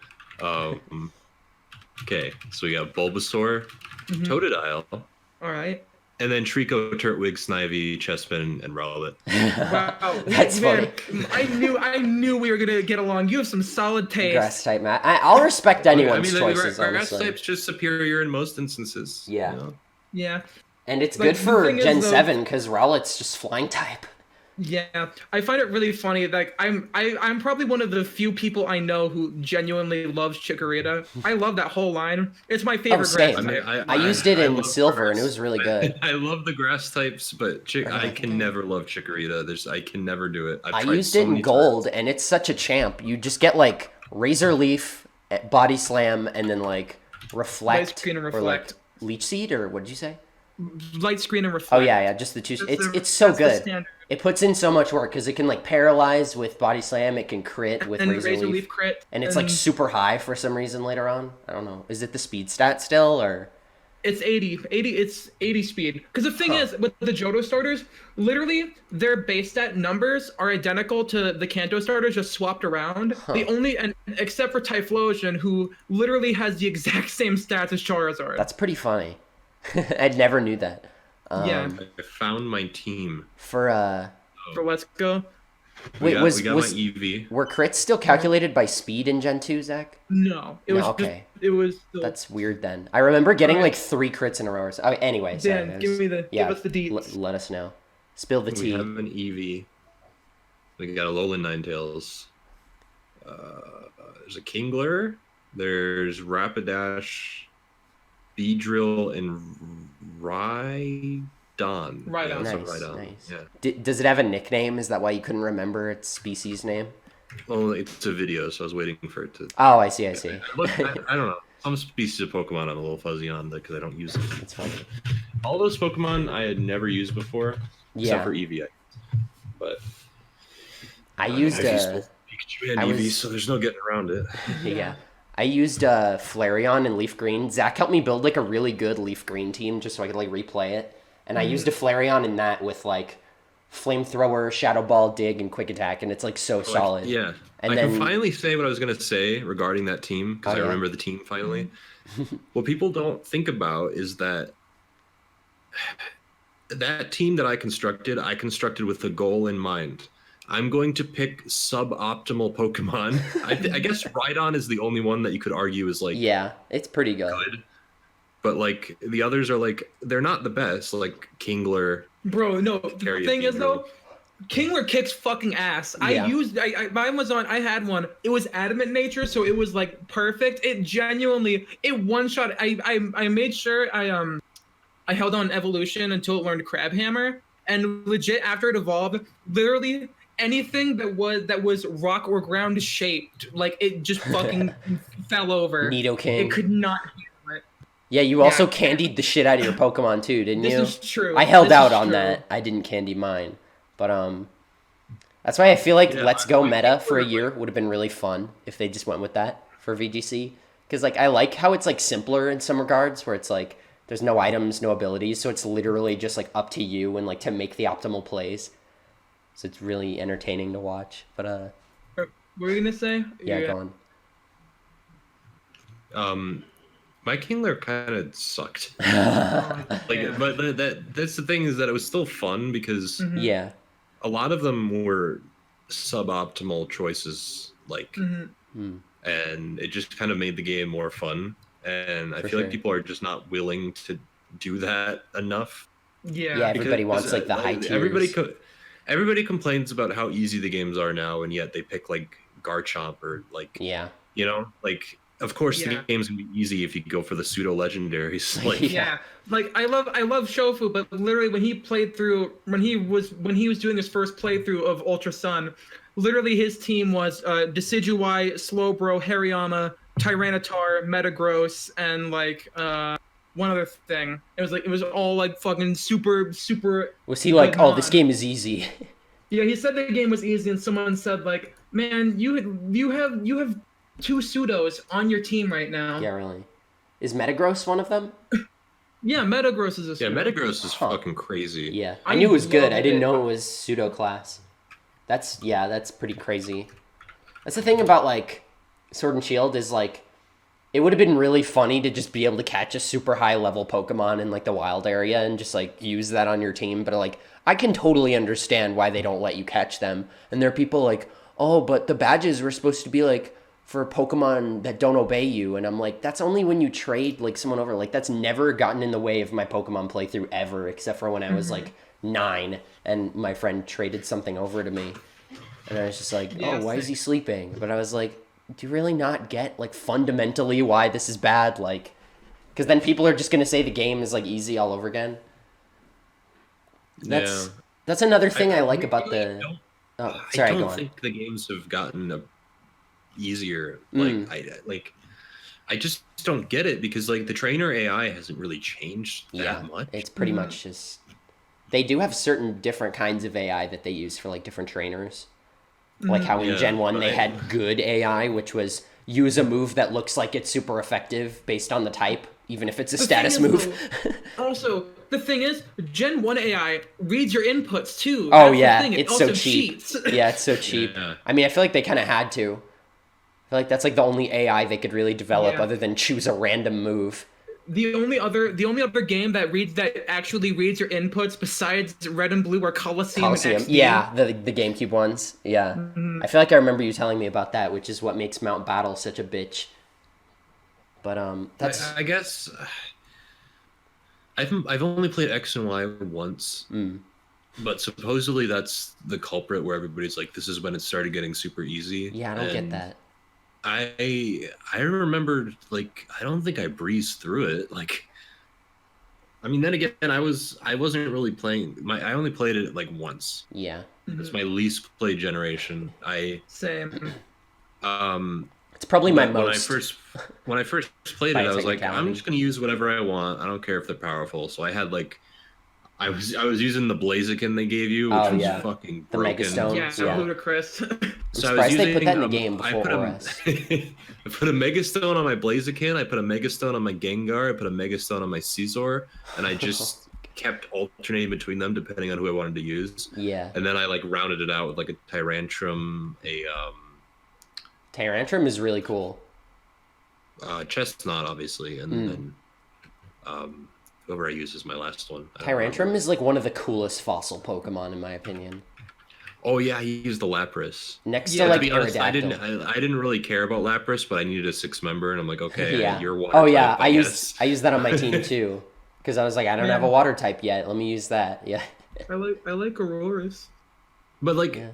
Okay, so we got Bulbasaur, Totodile. All right. And then Trico, Turtwig, Snivy, Chespin, and Rowlet. Wow, That's funny. I knew we were gonna get along. You have some solid taste. Grass type, Matt. I'll respect anyone's choices. Grass type's just superior in most instances. Yeah. Yeah. And it's good for Gen 7 because Rowlet's just flying type. Yeah, I find it really funny. Like I'm probably one of the few people I know who genuinely loves Chikorita. I love that whole line. It's my favorite grass type. I used it in silver and it was really good. I love the grass types, but I can never love Chikorita. I can never do it. I used it in gold and it's such a champ. You just get like Razor Leaf, Body Slam, and then like Reflect. Light Screen and Reflect. Or like Leech Seed, or what did you say? Light Screen and Reflect. Oh yeah, just the two. It's so good. It puts in so much work because it can like paralyze with Body Slam. It can crit with Razor Leaf crit, and it's like super high for some reason later on. I don't know. Is it the speed stat still or? It's 80. It's 80 speed. Because the thing is, with the Johto starters, literally their base stat numbers are identical to the Kanto starters, just swapped around. Except for Typhlosion, who literally has the exact same stats as Charizard. That's pretty funny. I never knew that. Yeah. I found my team. For Let's Go. We got my EV. Were crits still calculated by speed in Gen 2, Zach? No. Okay. It was still... That's weird then. I remember getting like 3 crits in a row or so. Anyway, Dan, give us the deets. Let us know. Spill the tea. We have an EV. We got a Alolan Ninetales. There's a Kingler. There's Rapidash, Beedrill, and Rhydon. Rhydon. Nice. Yeah. Does it have a nickname? Is that why you couldn't remember its species name? Well, it's a video, so I was waiting for it to... Oh, I see. I don't know. Some species of Pokemon I'm a little fuzzy on because I don't use them. That's funny. All those Pokemon I had never used before, except for Eevee. But I used Pikachu and Eevee, so there's no getting around it. Yeah. I used Flareon and Leaf Green. Zach helped me build like a really good Leaf Green team just so I could like replay it. And I used a Flareon in that with like Flamethrower, Shadow Ball, Dig, and Quick Attack, and it's like so solid. Yeah. And I can finally say what I was going to say regarding that team, because I remember the team finally. What people don't think about is that team that I constructed with the goal in mind. I'm going to pick suboptimal Pokemon. I guess Rhydon is the only one that you could argue is like... Yeah, it's pretty good. But like the others are like, they're not the best. Like Kingler. Bro, no. The thing is though, Kingler kicks fucking ass. Yeah. Mine was on. I had one. It was adamant nature, so it was like perfect. It genuinely, one shot. I made sure I held on evolution until it learned Crab Hammer, and legit after it evolved, literally anything that was rock or ground shaped, like it just fucking fell over. Nidoking. It could not. Yeah, you also candied the shit out of your Pokemon too, didn't you? This is true. I held out on that. I didn't candy mine. But that's why I feel like Let's Go meta for a year would have been really fun if they just went with that for VGC. Because like I like how it's like simpler in some regards, where it's like there's no items, no abilities, so it's literally just like up to you and like to make the optimal plays. So it's really entertaining to watch. But what were you gonna say? Yeah, go on. My Kingler kind of sucked. But that's the thing, is that it was still fun because a lot of them were suboptimal choices, like, and it just kind of made the game more fun. and I For feel sure. like people are just not willing to do that enough. Yeah. Yeah, everybody Because, wants like the high tiers. Everybody complains about how easy the games are now, and yet they pick like Garchomp or like Yeah. like of course the Yeah. game's gonna be easy if you go for the pseudo legendaries. Like Yeah, like I love Shofu, but literally when he was doing his first playthrough of Ultra Sun, literally his team was Decidueye, Slowbro, Hariyama, Tyranitar, Metagross, and like one other thing. It was all like fucking super. Was he like, good oh, this mod. game is easy? Yeah, he said the game was easy, and someone said like, man, you have two pseudos on your team right now. Yeah, really. Is Metagross one of them? Yeah, Metagross is a yeah, pseudo. Metagross is fucking crazy. Yeah, I I knew it was good. love I didn't it. know it was pseudo class. That's pretty crazy. That's the thing about like Sword and Shield is like it would have been really funny to just be able to catch a super high level Pokemon in like the wild area and just like use that on your team. But like I can totally understand why they don't let you catch them. And there are people like, oh, but the badges were supposed to be like for Pokemon that don't obey you. And I'm like, that's only when you trade like someone over. Like that's never gotten in the way of my Pokemon playthrough ever, except for when I was like 9 and my friend traded something over to me. And I was just like, Yeah, oh, why is same. he sleeping? But I was like, do you really not get like fundamentally why this is bad? Like, because then people are just gonna say the game is like easy all over again. That's another thing I like about the. Oh, sorry, I go don't on. think the games have gotten easier. Mm. I just don't get it because like the trainer AI hasn't really changed Yeah, that much. it's pretty much just. They do have certain different kinds of AI that they use for like different trainers. Like how in Yeah, Gen 1 they right. had good AI, which was use a move that looks like it's super effective based on the type, even if it's a status thing is, move. Also, the thing is, Gen 1 AI reads your inputs too. Oh, That's the yeah, thing. It it's also so cheap. cheats. Yeah, it's so cheap. Yeah. I mean, I feel like they kind of had to. I feel like that's like the only AI they could really develop Yeah. other than choose a random move. The only other game that actually reads your inputs besides Red and Blue are Coliseum and XD. Yeah, the GameCube ones. Yeah. I feel like I remember you telling me about that, which is what makes Mount Battle such a bitch. But that's I guess I've only played X and Y once, but supposedly that's the culprit where everybody's like, this is when it started getting super easy. yeah, I don't get And that. I remember like I don't think I breezed through it. Like, I mean, then again, I wasn't really playing. I only played it like once. Yeah. It's my least played generation. Same. It's probably my When most. I first played By it, I was like, technicality. I'm just gonna use whatever I want. I don't care if they're powerful. So I had like, I was using the Blaziken they gave you, which Oh, was yeah. fucking The broken. Megastone. Yeah, Yeah. ludicrous. So surprised they put that in the game I before put a, OS. I put a Megastone on my Blaziken. I put a Megastone on my Gengar. I put a Megastone on my Caesar, and I just kept alternating between them depending on who I wanted to use. Yeah. And then I like rounded it out with like a Tyrantrum, a Tyrantrum is really cool. Chestnut, obviously, and then whoever I use is my last one. I don't Tyrantrum remember. is like one of the coolest fossil Pokemon in my opinion. Oh yeah, he used the Lapras. Next Yeah, to like To be honest, I Aerodactyl. didn't really care about Lapras, but I needed a 6-member, and I'm like, okay, Yeah. you're water Oh yeah, type, I guess. used that on my team too, because I was like, I don't have a water type yet. Let me use that. Yeah. I like Auroras. But like, Yeah.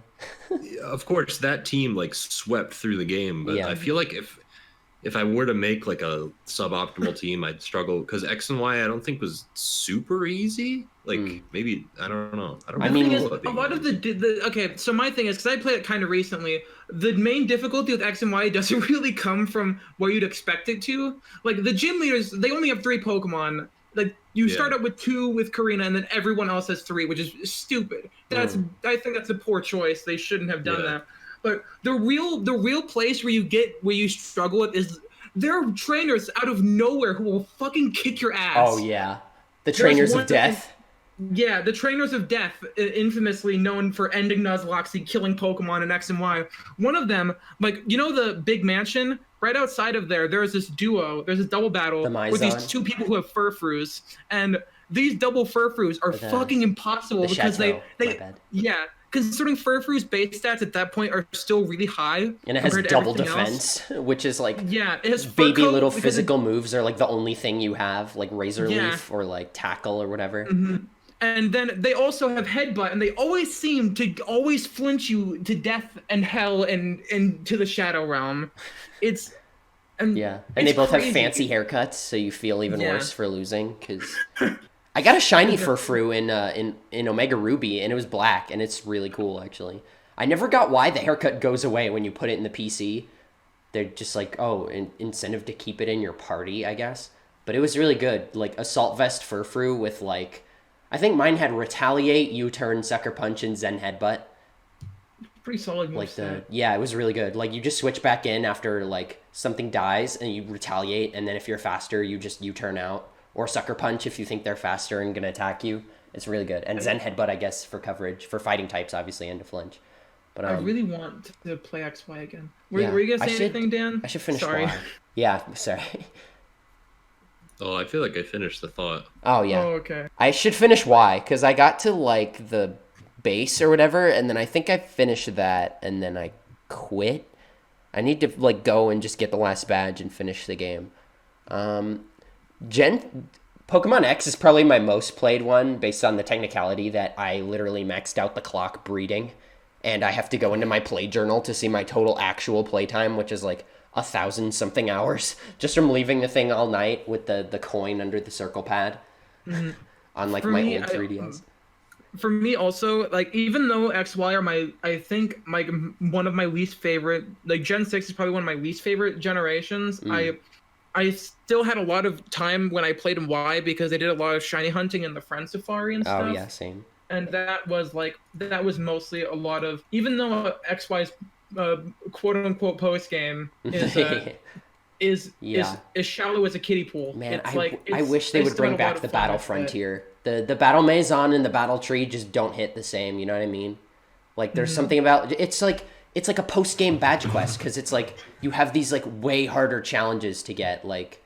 of course, that team like swept through the game. But Yeah. I feel like if I were to make like a suboptimal team, I'd struggle because X and Y I don't think was super easy. Like maybe I don't know. I don't. I know mean, Thing is, what a lot of the okay. So my thing is because I played it kind of recently. The main difficulty with X and Y doesn't really come from where you'd expect it to. Like the gym leaders, they only have 3 Pokemon. Like you Yeah. start out with 2 with Karina, and then everyone else has 3, which is stupid. I think that's a poor choice. They shouldn't have done Yeah. that. But the real place where you struggle with is there are trainers out of nowhere who will fucking kick your ass. Oh yeah. The Trainers one- of Death. Yeah, the Trainers of Death, infamously known for ending Nuzlocke, killing Pokemon in X and Y. One of them, like, you know the big mansion? Right outside of there's this duo, there's this double battle The with these Mizon? 2 people who have Furfroos. And these double Furfroos are The- fucking impossible The because Chateau. My they bad. yeah, considering Furfru's base stats at that point are still really high. And it has double defense, which is like it has baby little physical moves are like the only thing you have, like Razor Leaf or like Tackle or whatever. Mm-hmm. And then they also have Headbutt, and they always seem to always flinch you to death and hell and to the Shadow Realm. And they both have fancy haircuts, so you feel even worse for losing. Because I got a shiny Furfru in Omega Ruby, and it was black, and it's really cool actually. I never got why the haircut goes away when you put it in the PC. They're just like, incentive to keep it in your party, I guess. But it was really good, like Assault Vest Furfru with like. I think mine had Retaliate, U-Turn, Sucker Punch, and Zen Headbutt. Pretty solid moveset. It was really good. Like, you just switch back in after, like, something dies, and you Retaliate, and then if you're faster, you just U-Turn out. Or Sucker Punch if you think they're faster and gonna attack you. It's really good. And Zen Headbutt, I guess, for coverage. For fighting types, obviously, and to flinch. But I really want to play XY again. Were you gonna say anything, Dan? I should finish Y. Yeah, sorry. Oh, I feel like I finished the thought. Oh, yeah. Oh, okay. I should finish Y, because I got to, like, the base or whatever, and then I think I finished that, and then I quit. I need to, like, go and just get the last badge and finish the game. Pokemon X is probably my most played one, based on the technicality that I literally maxed out the clock breeding, and I have to go into my play journal to see my total actual playtime, which is, like, 1,000-something hours just from leaving the thing all night with the coin under the circle pad on like my old 3DS. For me also, like even though XY are I think one of my least favorite, like Gen 6 is probably one of my least favorite generations. I still had a lot of time when I played in Y because they did a lot of shiny hunting in the Friend Safari and stuff. Oh yeah, same. And that was mostly a lot of, even though XY's quote unquote post game is shallow as a kiddie pool. Man, I wish they would bring back the Battle Frontier. The Battle Maison and the Battle Tree just don't hit the same. You know what I mean? Like there's something about it's like a post game badge quest because it's like you have these like way harder challenges to get. Like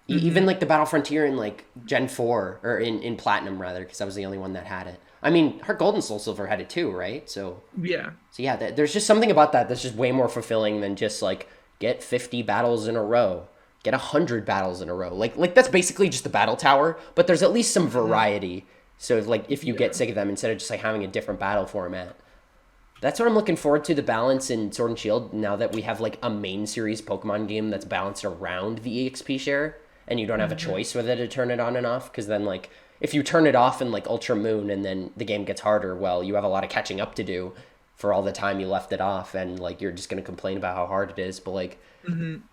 even like the Battle Frontier in like Gen 4 or in Platinum rather, because I was the only one that had it. I mean, Heart Gold and Soul Silver had it too, right? So yeah, there's just something about that that's just way more fulfilling than just like get 50 battles in a row, get 100 battles in a row. Like that's basically just the battle tower, but there's at least some variety. So like if you get sick of them, instead of just like having a different battle format, that's what I'm looking forward to, the balance in Sword and Shield. Now that we have like a main series Pokemon game that's balanced around the EXP share, and you don't have a choice whether to turn it on and off, because then like. If you turn it off in like Ultra Moon and then the game gets harder, well, you have a lot of catching up to do for all the time you left it off, and like you're just going to complain about how hard it is. But like,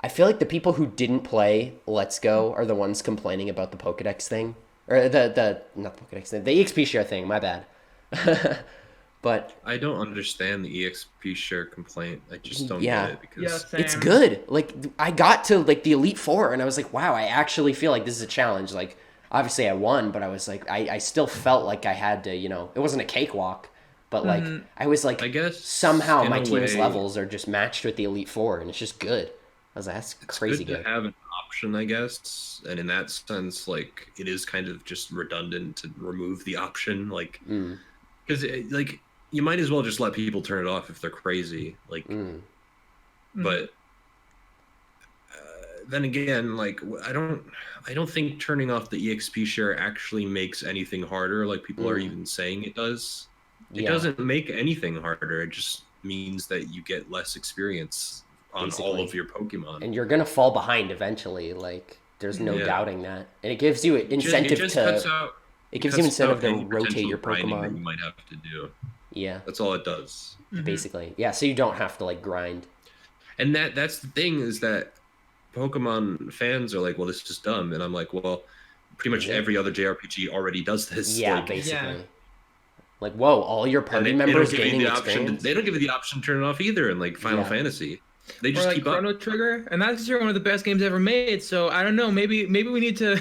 I feel like the people who didn't play Let's Go are the ones complaining about the Pokedex thing, or the not the Pokedex thing, the EXP share thing. My bad. But I don't understand the EXP share complaint. I just don't get it because it's good. Like I got to like the Elite Four and I was like, wow, I actually feel like this is a challenge. Like. Obviously I won, but I was like, I still felt like I had to, it wasn't a cakewalk, but like, I was like, I guess somehow my team's levels are just matched with the Elite Four, and it's just good. I was like, that's crazy good. To have an option, I guess, and in that sense, like, it is kind of just redundant to remove the option, like, because, like, you might as well just let people turn it off if they're crazy, like, but... then again, like I don't think turning off the EXP share actually makes anything harder. Like people are even saying it does. It doesn't make anything harder. It just means that you get less experience on all of your Pokemon, and you're gonna fall behind eventually. Like there's no doubting that, and it gives you incentive it gives you incentive to rotate your Pokemon. That you might have to do. Yeah, that's all it does. Basically, yeah. So you don't have to like grind. And that's the thing is that. Pokemon fans are like, well, this is dumb. And I'm like, well, pretty much every other JRPG already does this. Yeah, like, basically. Yeah. Like, whoa, all your party members gaining experience? They don't give you the option to turn it off either in like Final Fantasy. They just keep up. Chrono Trigger, and that's one of the best games ever made. So I don't know, maybe we need to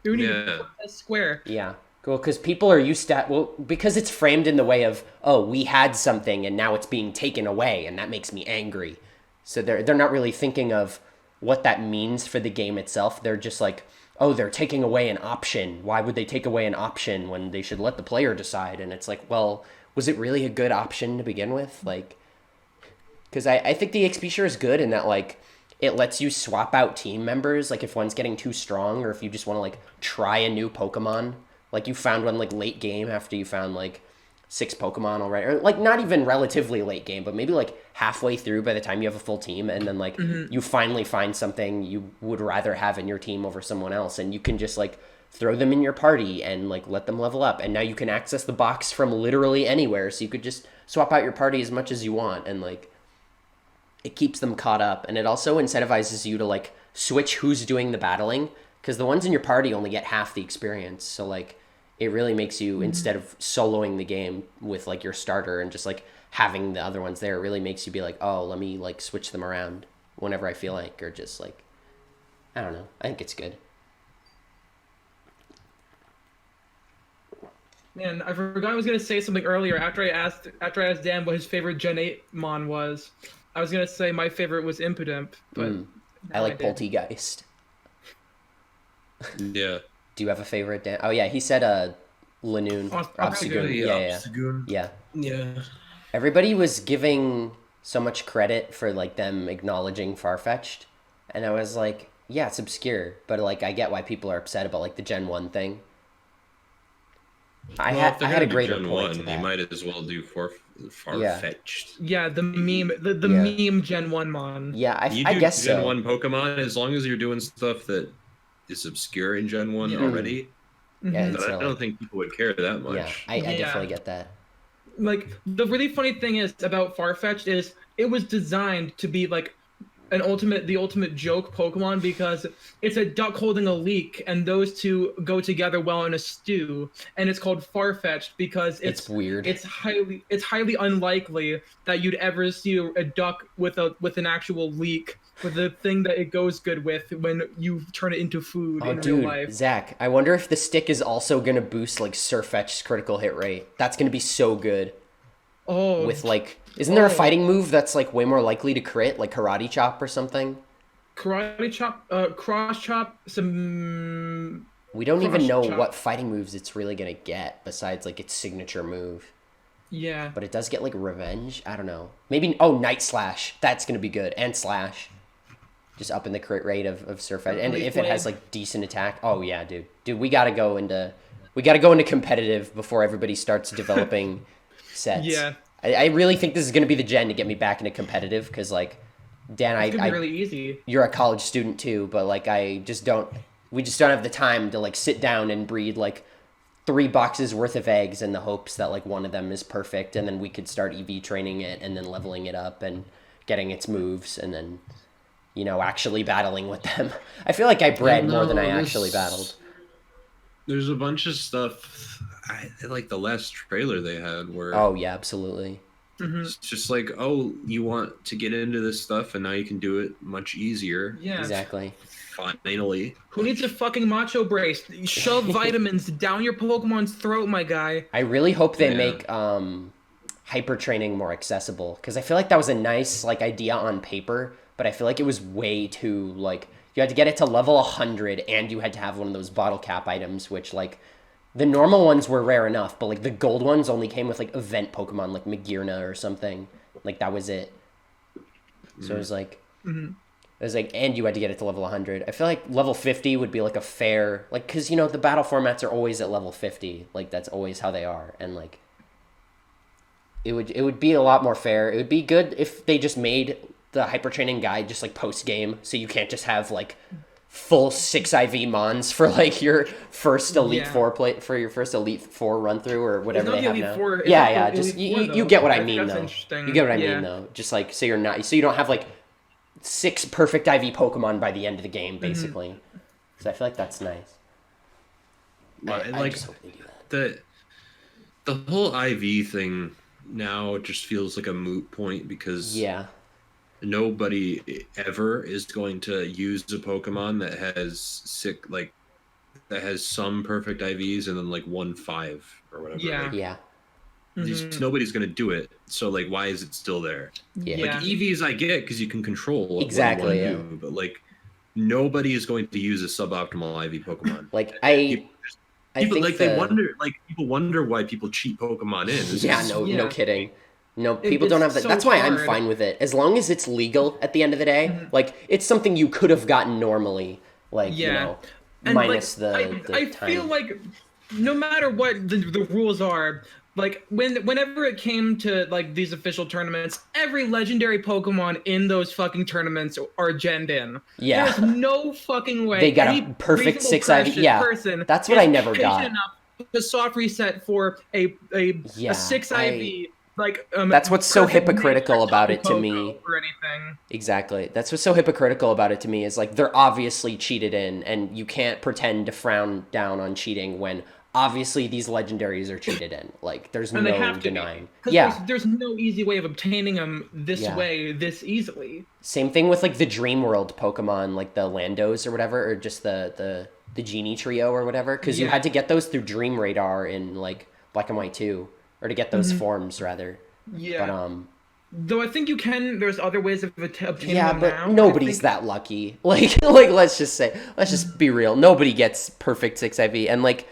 put that square. Yeah. Cool, because people are used to because it's framed in the way of, oh, we had something and now it's being taken away, and that makes me angry. So they're not really thinking of what that means for the game itself. They're just like, oh, they're taking away an option. Why would they take away an option when they should let the player decide? And it's like, well, was it really a good option to begin with? Like, because I think the XP share is good in that, like, it lets you swap out team members, like, if one's getting too strong, or if you just want to, like, try a new Pokemon. Like, you found one, like, late game after you found, like, 6 Pokemon already. Or, like, not even relatively late game, but maybe, like, halfway through by the time you have a full team, and then, like, you finally find something you would rather have in your team over someone else, and you can just, like, throw them in your party and, like, let them level up. And now you can access the box from literally anywhere, so you could just swap out your party as much as you want, and, like, it keeps them caught up, and it also incentivizes you to, like, switch who's doing the battling, because the ones in your party only get half the experience. So, like, it really makes you, instead of soloing the game with, like, your starter and just, like, having the other ones there, it really makes you be like, oh, let me, like, switch them around whenever I feel like, or just, like, I don't know. I think it's good. Man, I forgot I was gonna say something earlier after I asked Dan what his favorite Gen 8 Mon was. I was gonna say my favorite was Impidimp, but I like Poltegeist. Yeah. Do you have a favorite, Dan? Oh yeah, he said Lanoon. Obstagoon. Yeah. Everybody was giving so much credit for, like, them acknowledging Farfetch'd, and I was like, yeah, it's obscure, but, like, I get why people are upset about, like, the Gen 1 thing. I had a greater point to that. You might as well do Farfetch'd. Yeah, the meme, the meme Gen 1 Mon. Yeah, I guess Gen so. 1 Pokemon, as long as you're doing stuff that is obscure in Gen 1 already. Yeah, but I don't think people would care that much. Yeah, I definitely get that. Like, the really funny thing is about Farfetch'd is it was designed to be, like, the ultimate joke Pokemon, because it's a duck holding a leek, and those two go together well in a stew, and it's called Farfetch'd because it's weird. It's highly unlikely that you'd ever see a duck with an actual leek with the thing that it goes good with when you turn it into food in real life. Zach, I wonder if the stick is also gonna boost, like, Surfetch's critical hit rate. That's gonna be so good. Oh, with, like, isn't there a fighting move that's, like, way more likely to crit, like Karate Chop or something? Karate Chop, Cross Chop, some. We don't even know what fighting moves it's really gonna get besides, like, its signature move. Yeah. But it does get, like, Revenge. I don't know. Maybe Night Slash. That's gonna be good, and Slash, just up in the crit rate of Surfetch. And if it has, like, decent attack, oh yeah, dude, we gotta go into competitive before everybody starts developing sets. Yeah. I really think this is going to be the gen to get me back into competitive, because, like, Dan, it's gonna be really easy. You're a college student too, but, like, we just don't have the time to, like, sit down and breed, like, 3 boxes worth of eggs in the hopes that, like, one of them is perfect, and then we could start EV training it and then leveling it up and getting its moves, and then, you know, actually battling with them. I feel like I bred more than I actually battled. There's a bunch of stuff. I like the last trailer they had where. Oh yeah, absolutely. It's just like, oh, you want to get into this stuff, and now you can do it much easier. Yeah, exactly. Finally. Who needs a fucking macho brace? Shove vitamins down your Pokemon's throat, my guy. I really hope they make hyper training more accessible, because I feel like that was a nice, like, idea on paper, but I feel like it was way too, like, you had to get it to level 100, and you had to have one of those bottle cap items, which, like, the normal ones were rare enough, but, like, the gold ones only came with, like, event Pokemon, like Magearna or something. Like, that was it. So it was like, and you had to get it to level 100. I feel like level 50 would be, like, a fair, like, because, you know, the battle formats are always at level 50. Like, that's always how they are. And, like, it would be a lot more fair. It would be good if they just made the hyper training guide just, like, post game, so you can't just have, like, full 6 IV Mons for, like, your first Elite Four play, for your first Elite Four run through, or whatever they have now. Just you get what I mean, though. You get what I mean, though. Just, like, so you don't have, like, 6 perfect IV Pokemon by the end of the game, basically. So I feel like that's nice. I just hope they do that. The whole IV thing now just feels like a moot point, because nobody ever is going to use a Pokemon that has some perfect IVs and then, like, 1-5 or whatever. Nobody's going to do it. So, like, why is it still there? Like, EVs I get because you can control what you want to do, but, like, nobody is going to use a suboptimal IV Pokemon. Like, People wonder why people cheat Pokemon in. No kidding. No, people don't have that. That's why I'm fine with it. As long as it's legal at the end of the day, like it's something you could have gotten normally, like minus the I time. feel like no matter what the rules are, like whenever it came to like these official tournaments, every legendary Pokemon in those fucking tournaments are genned in. Yeah. There's no fucking way they got a perfect 6 IV. Yeah. Person that's what I never got. Enough to soft reset for a 6 IV. That's what's so hypocritical about it to me. Or anything. Exactly. That's what's so hypocritical about it to me is like they're obviously cheated in, and you can't pretend to frown down on cheating when obviously these legendaries are cheated in. Like there's no denying. There's no easy way of obtaining them this way, this easily. Same thing with like the Dream World Pokemon, like the Landos or whatever, or just the Genie Trio or whatever, because you had to get those through Dream Radar in like Black and White 2. Or to get those forms, rather. Yeah. But, though I think you can, there's other ways of obtaining them but now. Nobody's that lucky. Like, let's just be real. Nobody gets perfect 6 IV. And, like,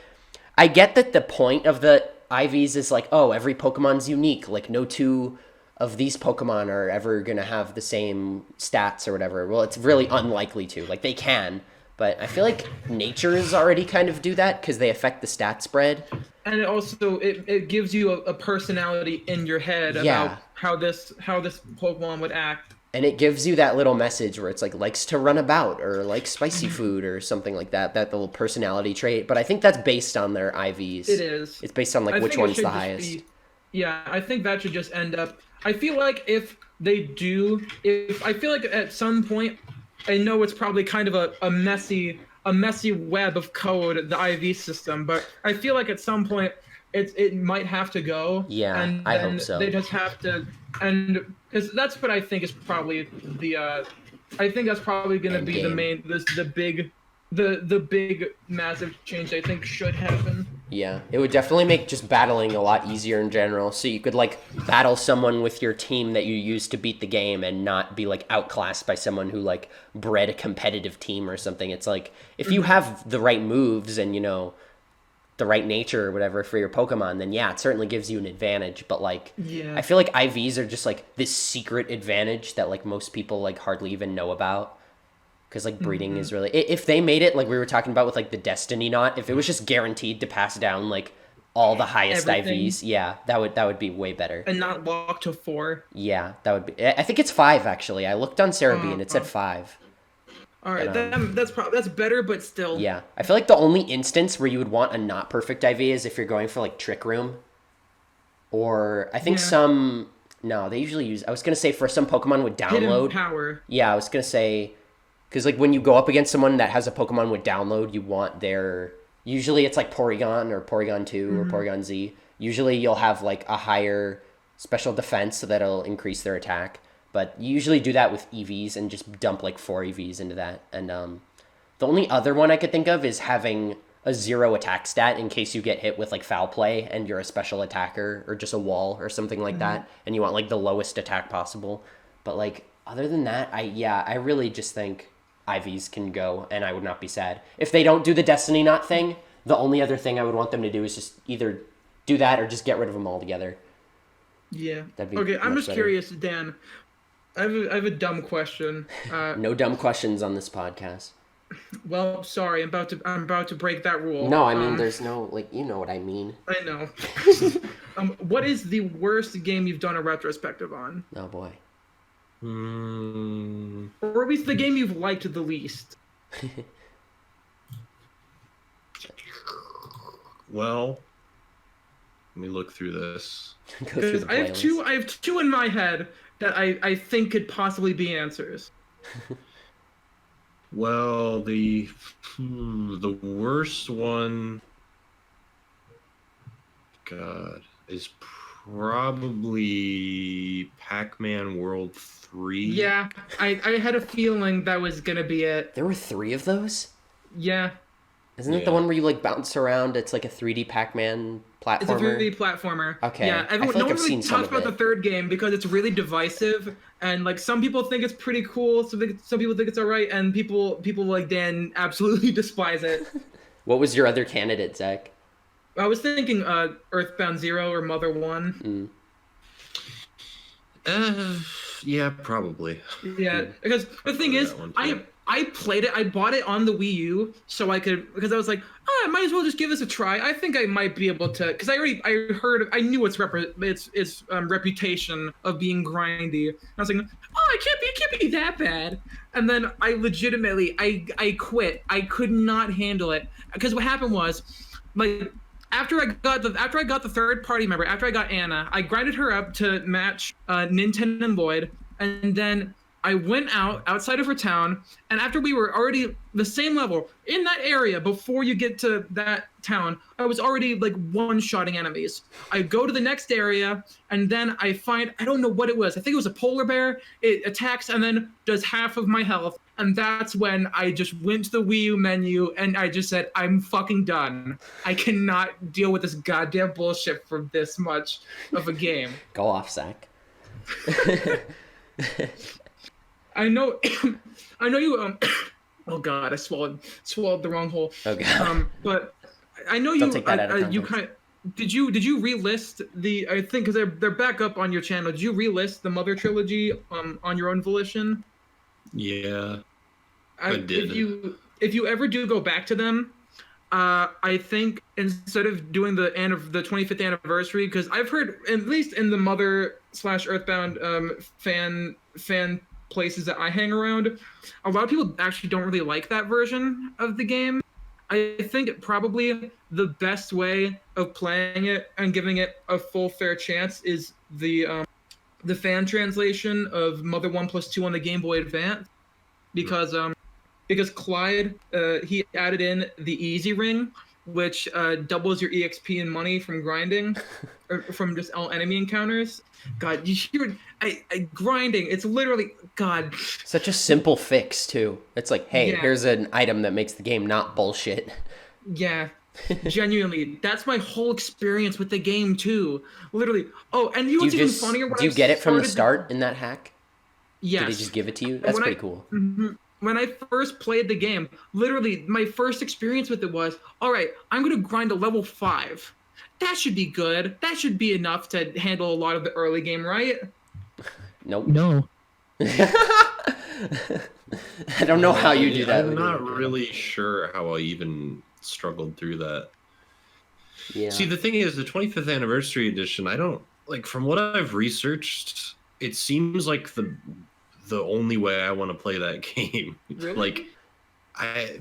I get that the point of the IVs is, like, oh, every Pokemon's unique. Like, no two of these Pokemon are ever going to have the same stats or whatever. Well, it's really unlikely to. Like, they can. But I feel like natures already kind of do that because they affect the stat spread. And it gives you a personality in your head about how this Pokemon would act. And it gives you that little message where it's like likes to run about or likes spicy food or something like that. That little personality trait. But I think that's based on their IVs. It is. It's based on like which one's the highest. I think that should just end up. I feel like if at some point, I know it's probably kind of a messy web of code, the IV system, but I feel like at some point it might have to go. Yeah, and I hope so. They just have to, and because that's what I think is probably I think that's probably going to be the main, the big massive change I think should happen. Yeah, it would definitely make just battling a lot easier in general. So you could like battle someone with your team that you use to beat the game and not be like outclassed by someone who like bred a competitive team or something. It's like if you have the right moves and the right nature or whatever for your Pokemon, then yeah, it certainly gives you an advantage. But like, I feel like IVs are just like this secret advantage that like most people like hardly even know about. Because like breeding is really, if they made it like we were talking about with like the Destiny Knot, if it was just guaranteed to pass down like all the highest IVs, that would be way better. And not locked to 4. Yeah, that would be. I think it's 5 actually. I looked on Cerebi and it said 5. All right, that's better, but still. Yeah, I feel like the only instance where you would want a not perfect IV is if you're going for like Trick Room, or I think some. No, they usually use. I was gonna say for some Pokemon with download. Hidden power. Yeah, I was gonna say. Because, like, when you go up against someone that has a Pokemon with download, you want their... Usually it's, like, Porygon or Porygon 2 or Porygon Z. Usually you'll have, like, a higher special defense so that'll increase their attack. But you usually do that with EVs and just dump, like, 4 EVs into that. And the only other one I could think of is having a 0 attack stat in case you get hit with, like, foul play and you're a special attacker or just a wall or something like that. And you want, like, the lowest attack possible. But, like, other than that, I really just think... IVs can go, and I would not be sad. If they don't do the Destiny Knot thing, the only other thing I would want them to do is just either do that or just get rid of them altogether. Yeah. Okay, I'm just curious, Dan. I have a dumb question. No dumb questions on this podcast. Well, sorry, I'm about to break that rule. No, I mean, there's no, like, you know what I mean. I know. What is the worst game you've done a retrospective on? Oh, boy. Or at least the game you've liked the least. Well, let me look through this. Because I have two in my head that I think could possibly be answers. Well, the worst one, God, is probably Pac-Man World 3. Yeah, I had a feeling that was gonna be it. There were 3 of those? Yeah. Isn't it the one where you like bounce around? It's like a 3D Pac-Man platformer? It's a 3D platformer. Okay. Yeah, no one really talks about the third game because it's really divisive, and like some people think it's pretty cool, some people think it's alright, and people like Dan absolutely despise it. What was your other candidate, Zach? I was thinking Earthbound Zero or Mother One. Yeah, probably. Yeah, because the thing is, I played it. I bought it on the Wii U so I could, because I was like, oh, I might as well just give this a try. I think I might be able to, because I knew its reputation of being grindy. I was like, oh, it can't be that bad. And then I legitimately, I quit. I could not handle it because what happened was, like, after I got the third party member, after I got Anna, I grinded her up to match Nintendo and Lloyd, and then I went outside of her town, and after we were already the same level in that area before you get to that town, I was already like one-shotting enemies. I go to the next area, and then I find, I don't know what it was. I think it was a polar bear. It attacks and then does half of my health, and that's when I just went to the Wii U menu and I just said, I'm fucking done. I cannot deal with this goddamn bullshit for this much of a game. Go off, Zach. I know you. Oh God, I swallowed the wrong hole. Oh God. But I know you. Don't take that out of you context. did you relist the? I think because they're back up on your channel. Did you relist the Mother trilogy on your own volition? Yeah, I did. If you ever do go back to them, I think instead of doing the 25th anniversary, because I've heard, at least in the Mother/Earthbound fan places that I hang around, a lot of people actually don't really like that version of the game. I think probably the best way of playing it and giving it a full fair chance is the fan translation of Mother 1+2 on the Game Boy Advance, because Clyde he added in the easy ring, which doubles your EXP and money from grinding, or from just all enemy encounters. God, you hear grinding. It's literally, God. Such a simple fix too. It's like, hey, Yeah. here's an item that makes the game not bullshit. Yeah, genuinely, that's my whole experience with the game too. Literally. Oh, and you know what's even funnier? Do you get it from the start in that hack? Yes. Did he just give it to you? That's pretty cool. When I first played the game, literally my first experience with it was, all right, I'm gonna grind to level 5. That should be good. That should be enough to handle a lot of the early game, right? Nope. No. I don't know how you do that. I'm not really sure how I even struggled through that. Yeah. See, the thing is, the 25th anniversary edition, I don't, like, from what I've researched, it seems like the only way I want to play that game. Really? Like,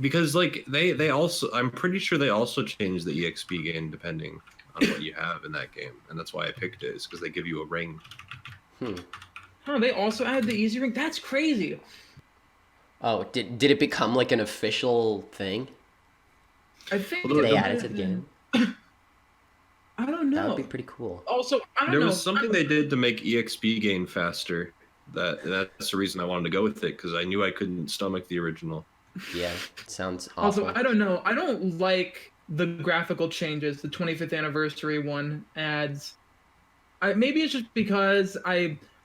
because like they also, I'm pretty sure they also changed the EXP gain depending on what you have in that game, and that's why I picked it, is because they give you a ring. Huh, they also added the easy ring? That's crazy. Oh, did it become like an official thing? I think Did they add it to the game? I don't know. That would be pretty cool. Also, I don't know. There was something they did to make EXP gain faster. That's the reason I wanted to go with it, because I knew I couldn't stomach the original. Yeah, it sounds awful. Also, I don't know. I don't like the graphical changes the 25th anniversary one adds. Maybe it's just because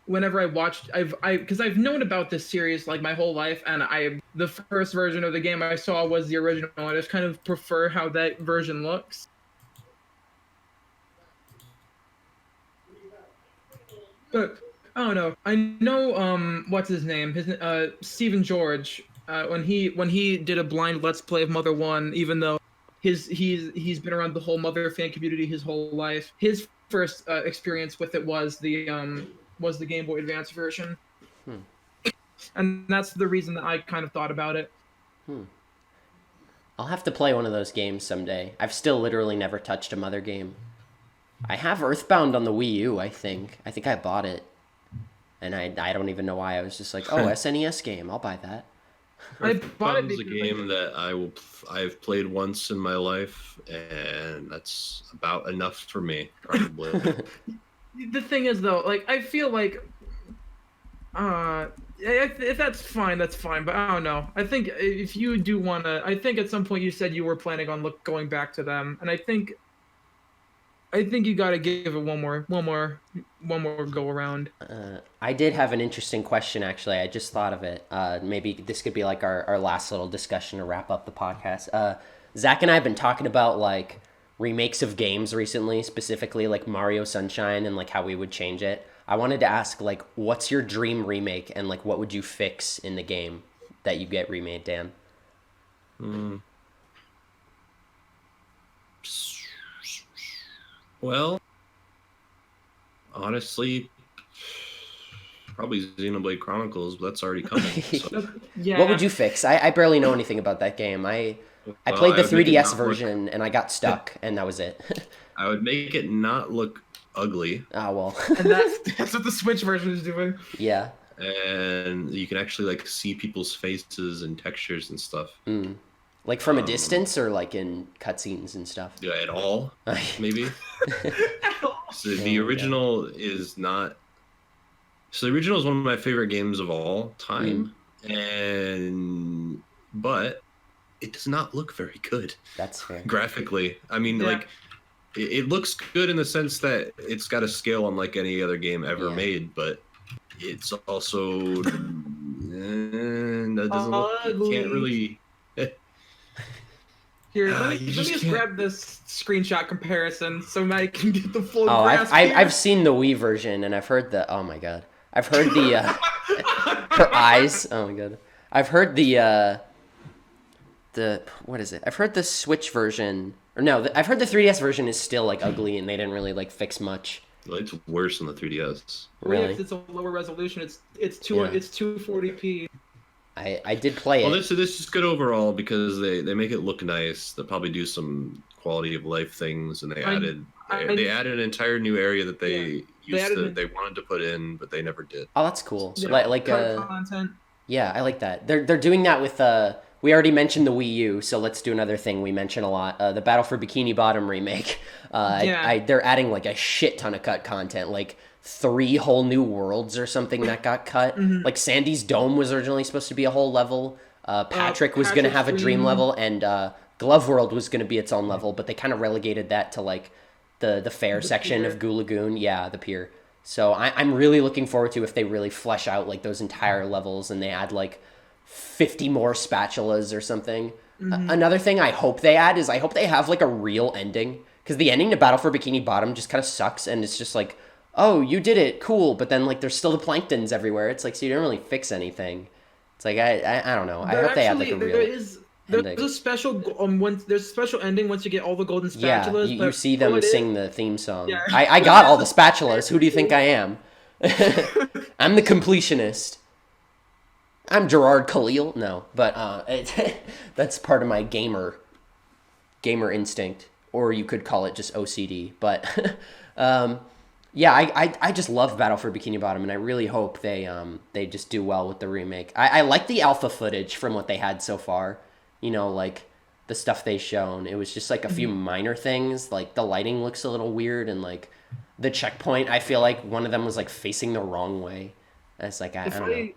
whenever I watched, because I've known about this series like my whole life, and the first version of the game I saw was the original. I just kind of prefer how that version looks. But I don't know. I know what's his name? Stephen George. When he did a blind Let's Play of Mother 1, even though he's been around the whole Mother fan community his whole life, his first experience with it was the Game Boy Advance version. And that's the reason that I kind of thought about it. I'll have to play one of those games someday. I've still literally never touched a Mother game. I have Earthbound on the Wii U, I think. I think I bought it. And I don't even know why. I was just like, oh, SNES game, I'll buy that. I bought it because a game that I've played once in my life, and that's about enough for me, probably. The thing is, though, like, I feel like, if that's fine, that's fine. But I don't know. I think if you do wanna, I think at some point you said you were planning on going back to them, and I think you gotta give it one more go around. I did have an interesting question, actually. I just thought of it. Maybe this could be like our last little discussion to wrap up the podcast. Zach and I have been talking about, like, remakes of games recently, specifically like Mario Sunshine and like how we would change it. I wanted to ask like, what's your dream remake and like what would you fix in the game that you get remade, Dan? Well, honestly, probably Xenoblade Chronicles, but that's already coming. So. Yeah. What would you fix? I barely know anything about that game. I played the 3DS version and I got stuck, and that was it. I would make it not look ugly. Oh, well. And that's what the Switch version is doing. Yeah. And you can actually like see people's faces and textures and stuff. Like from a distance or like in cutscenes and stuff? Yeah, at all, maybe. So the original is not... So the original is one of my favorite games of all time. But it does not look very good. That's fair. Graphically. I mean, like, it looks good in the sense that it's got a scale unlike any other game ever made, but it's also... that doesn't look... You can't really... Here, let me just grab this screenshot comparison so Maddie can get the full grasp. I've seen the Wii version and I've heard the... Oh my god. I've heard the... her eyes. Oh my god. I've heard the... What is it? I've heard the Switch version... Or no, I've heard the 3DS version is still like ugly and they didn't really like fix much. Well, it's worse than the 3DS. Really? Yeah, it's a lower resolution. It's 240p. I did play it. Well, this is good overall because they make it look nice. They'll probably do some quality of life things, and they added an entire new area that they wanted to put in, but they never did. Oh, that's cool. Yeah, like content. Yeah, I like that. They're doing that with we already mentioned the Wii U, so let's do another thing we mention a lot. The Battle for Bikini Bottom remake. They're adding like a shit ton of cut content, like 3 whole new worlds or something that got cut. Like Sandy's Dome was originally supposed to be a whole level. Patrick was going to have a dream level, and Glove World was going to be its own level, but they kind of relegated that to like the fair section of Goo Lagoon. Yeah, the pier. So I'm really looking forward to if they really flesh out like those entire levels and they add like 50 more spatulas or something. Another thing I hope they add is I hope they have like a real ending, because the ending to Battle for Bikini Bottom just kind of sucks, and it's just like, oh, you did it, cool, but then like there's still the planktons everywhere. It's like, so you didn't really fix anything. It's like I don't know. I hope they have like a real There's a special there's a special ending once you get all the golden spatulas. Yeah, you see them sing the theme song. Yeah. I got all the spatulas. Who do you think I am? I'm the completionist. I'm Gerard Khalil. No, but that's part of my gamer instinct, or you could call it just OCD. But yeah, I just love Battle for Bikini Bottom, and I really hope they just do well with the remake. I like the alpha footage from what they had so far. You know, like the stuff they shown. It was just like a few minor things. Like the lighting looks a little weird, and like the checkpoint, I feel like one of them was like facing the wrong way. And it's like I don't know.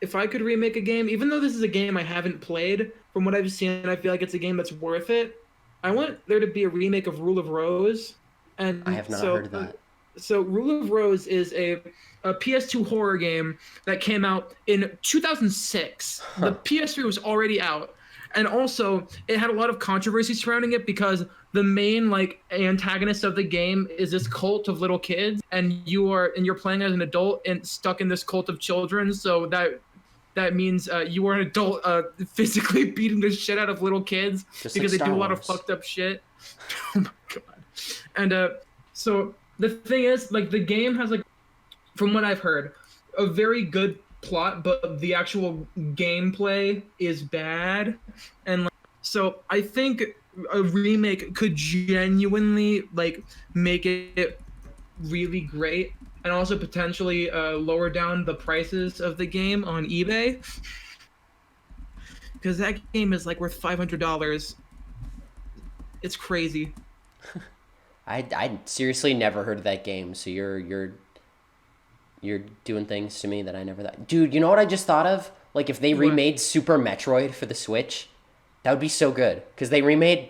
If I could remake a game, even though this is a game I haven't played, from what I've seen, I feel like it's a game that's worth it. I want there to be a remake of Rule of Rose, and I have not heard of that. So Rule of Rose is a PS2 horror game that came out in 2006. The PS3 was already out. And also, it had a lot of controversy surrounding it because the main like antagonist of the game is this cult of little kids, and you're playing as an adult and stuck in this cult of children. So that means you are an adult physically beating the shit out of little kids because they do a lot of fucked up shit. Oh my god! And so the thing is, like, the game has, like, from what I've heard, a very good plot, but the actual gameplay is bad. And like, so I think a remake could genuinely like make it really great, and also potentially lower down the prices of the game on eBay, because that game is like worth $500. It's crazy. I seriously never heard of that game, so you're doing things to me that I never thought. Dude, you know what I just thought of? Like, if they remade Super Metroid for the Switch, that would be so good. Because they remade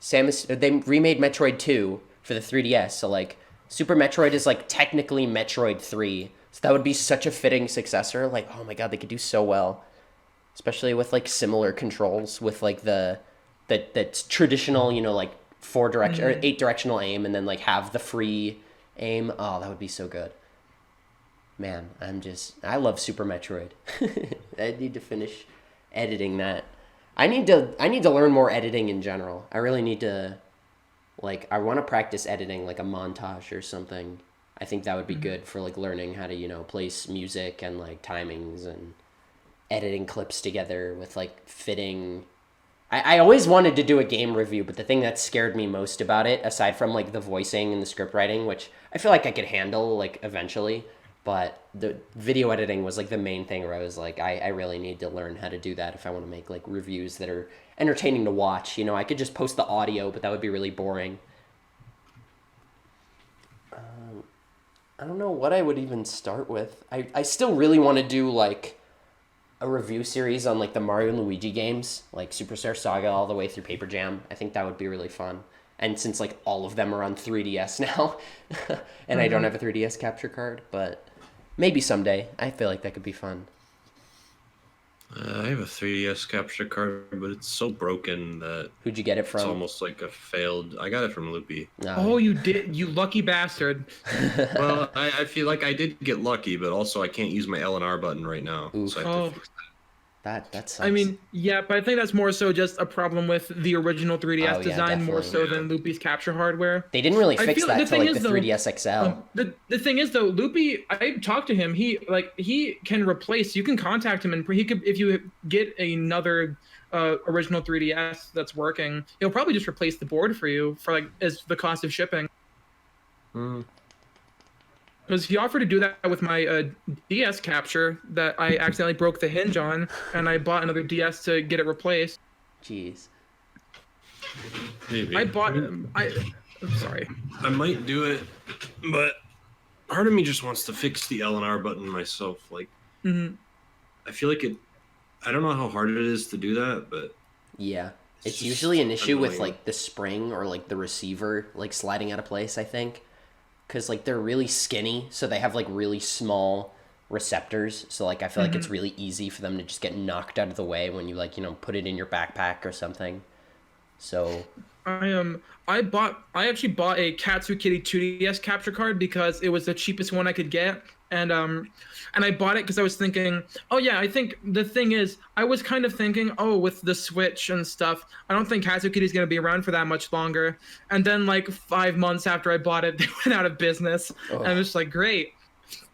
Metroid 2 for the 3DS, so, like, Super Metroid is, like, technically Metroid 3. So that would be such a fitting successor. Like, oh my god, they could do so well. Especially with, like, similar controls with, like, that's traditional, you know, like, or 8 directional aim, and then like have the free aim. Oh, that would be so good. Man, I love Super Metroid. I need to finish editing that. I need to learn more editing in general. I really need to, like, I want to practice editing like a montage or something. I think that would be good for like learning how to, place music and like timings and editing clips together with like fitting. I always wanted to do a game review, but the thing that scared me most about it, aside from like the voicing and the script writing, which I feel like I could handle like eventually, but the video editing was like the main thing where I was like, I really need to learn how to do that if I want to make like reviews that are entertaining to watch. I could just post the audio, but that would be really boring. I don't know what I would even start with. I still really want to do like a review series on like the Mario and Luigi games, like Superstar Saga all the way through Paper Jam. I think that would be really fun. And since like all of them are on 3DS now, and I don't have a 3DS capture card, but maybe someday. I feel like that could be fun. I have a 3DS capture card, but it's so broken that... Who'd you get it from? It's almost like a failed... I got it from Loopy. Oh, you did? You lucky bastard. Well, I feel like I did get lucky, but also I can't use my L and R button right now. Oof. So I have to fix that. That sucks. I mean, yeah, but I think that's more so just a problem with the original 3DS design, more so than Loopy's capture hardware. They didn't really fix that until like the 3DS XL. The thing is though, Loopy, I talked to him. He can replace. You can contact him, and he could, if you get another original 3DS that's working, he'll probably just replace the board for you for like as the cost of shipping. Because he offered to do that with my DS capture that I accidentally broke the hinge on, and I bought another DS to get it replaced. Jeez. Maybe. I'm sorry. I might do it, but part of me just wants to fix the L and R button myself. Like, I feel like I don't know how hard it is to do that, but... Yeah. It's usually an issue with, like, the spring or, like, the receiver, like, sliding out of place, I think. Because, like, they're really skinny, so they have, like, really small receptors. So, like, I feel like it's really easy for them to just get knocked out of the way when you, like, put it in your backpack or something. So... I actually bought a Katsukitty 2DS capture card because it was the cheapest one I could get. And I bought it because I was thinking, oh yeah, I think the thing is, I was kind of thinking, oh, with the Switch and stuff, I don't think Katsukitty's going to be around for that much longer. And then like 5 months after I bought it, they went out of business. And I was just like, great.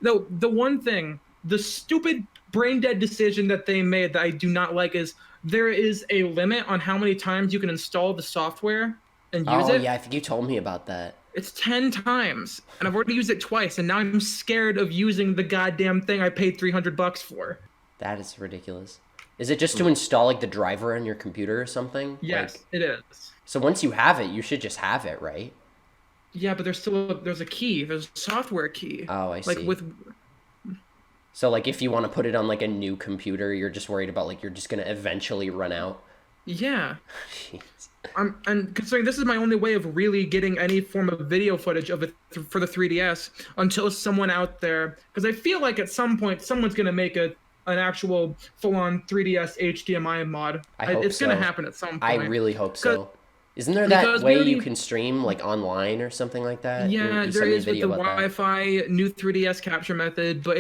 No, the one thing, the stupid brain dead decision that they made that I do not like is there is a limit on how many times you can install the software and use it. Oh yeah, I think you told me about that. It's 10 times, and I've already used it twice, and now I'm scared of using the goddamn thing I paid $300 for. That is ridiculous. Is it just to install like the driver on your computer or something? Yes, like, it is. So once you have it, you should just have it, right? Yeah, but there's a key. There's a software key. Oh, I see. Like So like if you want to put it on like a new computer, you're just worried about like you're just gonna eventually run out. Yeah. Jeez. And considering this is my only way of really getting any form of video footage of it for the 3DS until someone out there, because I feel like at some point someone's gonna make an actual full-on 3DS HDMI mod. It's gonna happen at some point. I really hope so. Isn't there that way you can stream like online or something like that? Yeah, there is with the Wi-Fi new 3DS capture method, but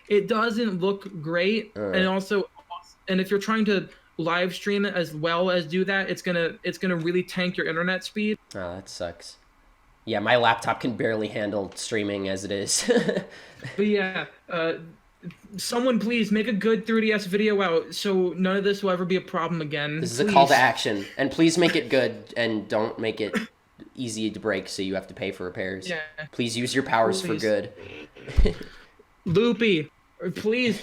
it doesn't look great, and if you're trying to live stream it as well as do that, it's gonna really tank your internet speed. Oh, that sucks. Yeah, my laptop can barely handle streaming as it is. But yeah, someone please make a good 3DS video out so none of this will ever be a problem again. This is a call to action, and please make it good and don't make it easy to break so you have to pay for repairs. Yeah. Please use your powers for good. Loopy, please.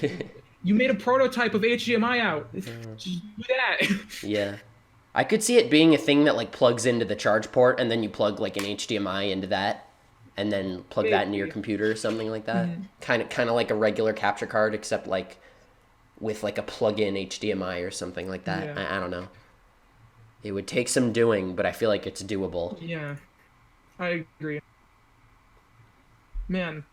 You made a prototype of HDMI out. Just do that. Yeah. I could see it being a thing that like plugs into the charge port and then you plug like an HDMI into that and then plug that into your computer or something like that. Kind of like a regular capture card except like with like a plug-in HDMI or something like that. Yeah. I don't know. It would take some doing, but I feel like it's doable. Yeah. I agree. Man,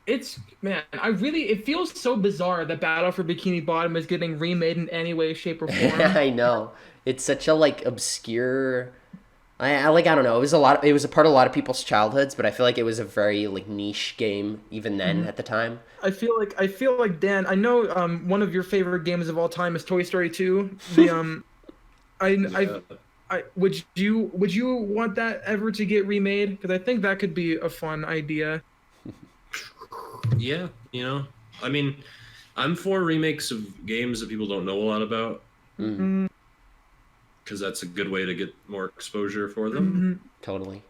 it feels so bizarre that Battle for Bikini Bottom is getting remade in any way, shape, or form. I know. It's such a like obscure. I don't know. It was a part of a lot of people's childhoods, but I feel like it was a very like niche game even then at the time. I feel like Dan. I know one of your favorite games of all time is Toy Story 2. The Yeah. would you want that ever to get remade? Because I think that could be a fun idea. Yeah, I mean, I'm for remakes of games that people don't know a lot about Mm, because that's a good way to get more exposure for them. totally.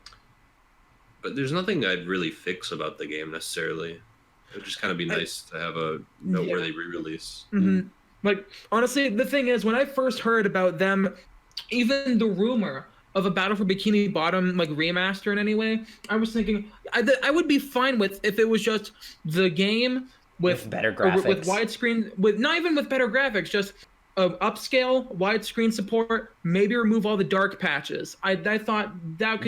But there's nothing I'd really fix about the game necessarily. It would just kind of be nice to have a noteworthy re-release. Like honestly, the thing is, when I first heard about them, even the rumor of a Battle for Bikini Bottom like remaster in any way, I was thinking I would be fine with if it was just the game With better with graphics. widescreen, with not even with better graphics, just upscale widescreen support, maybe remove all the dark patches. I thought that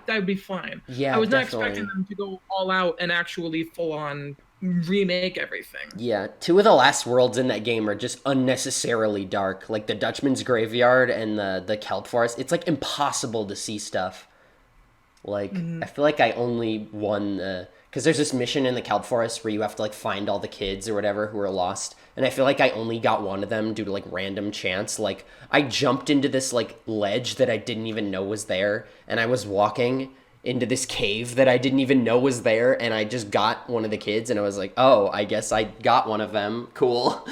would be fine. Yeah, I was not definitely. expecting them to go all out and actually full on remake everything. Yeah, two of the last worlds in that game are just unnecessarily dark. Like the Dutchman's Graveyard and the Kelp Forest. It's like impossible to see stuff. Like I feel like I only won because there's this mission in the Kelp Forest where you have to like find all the kids or whatever who are lost, and I feel like I only got one of them due to like random chance. Like I jumped into this like ledge that I didn't even know was there, and I was walking into this cave that I didn't even know was there, and I just got one of the kids, and I was like, oh, I guess I got one of them. Cool.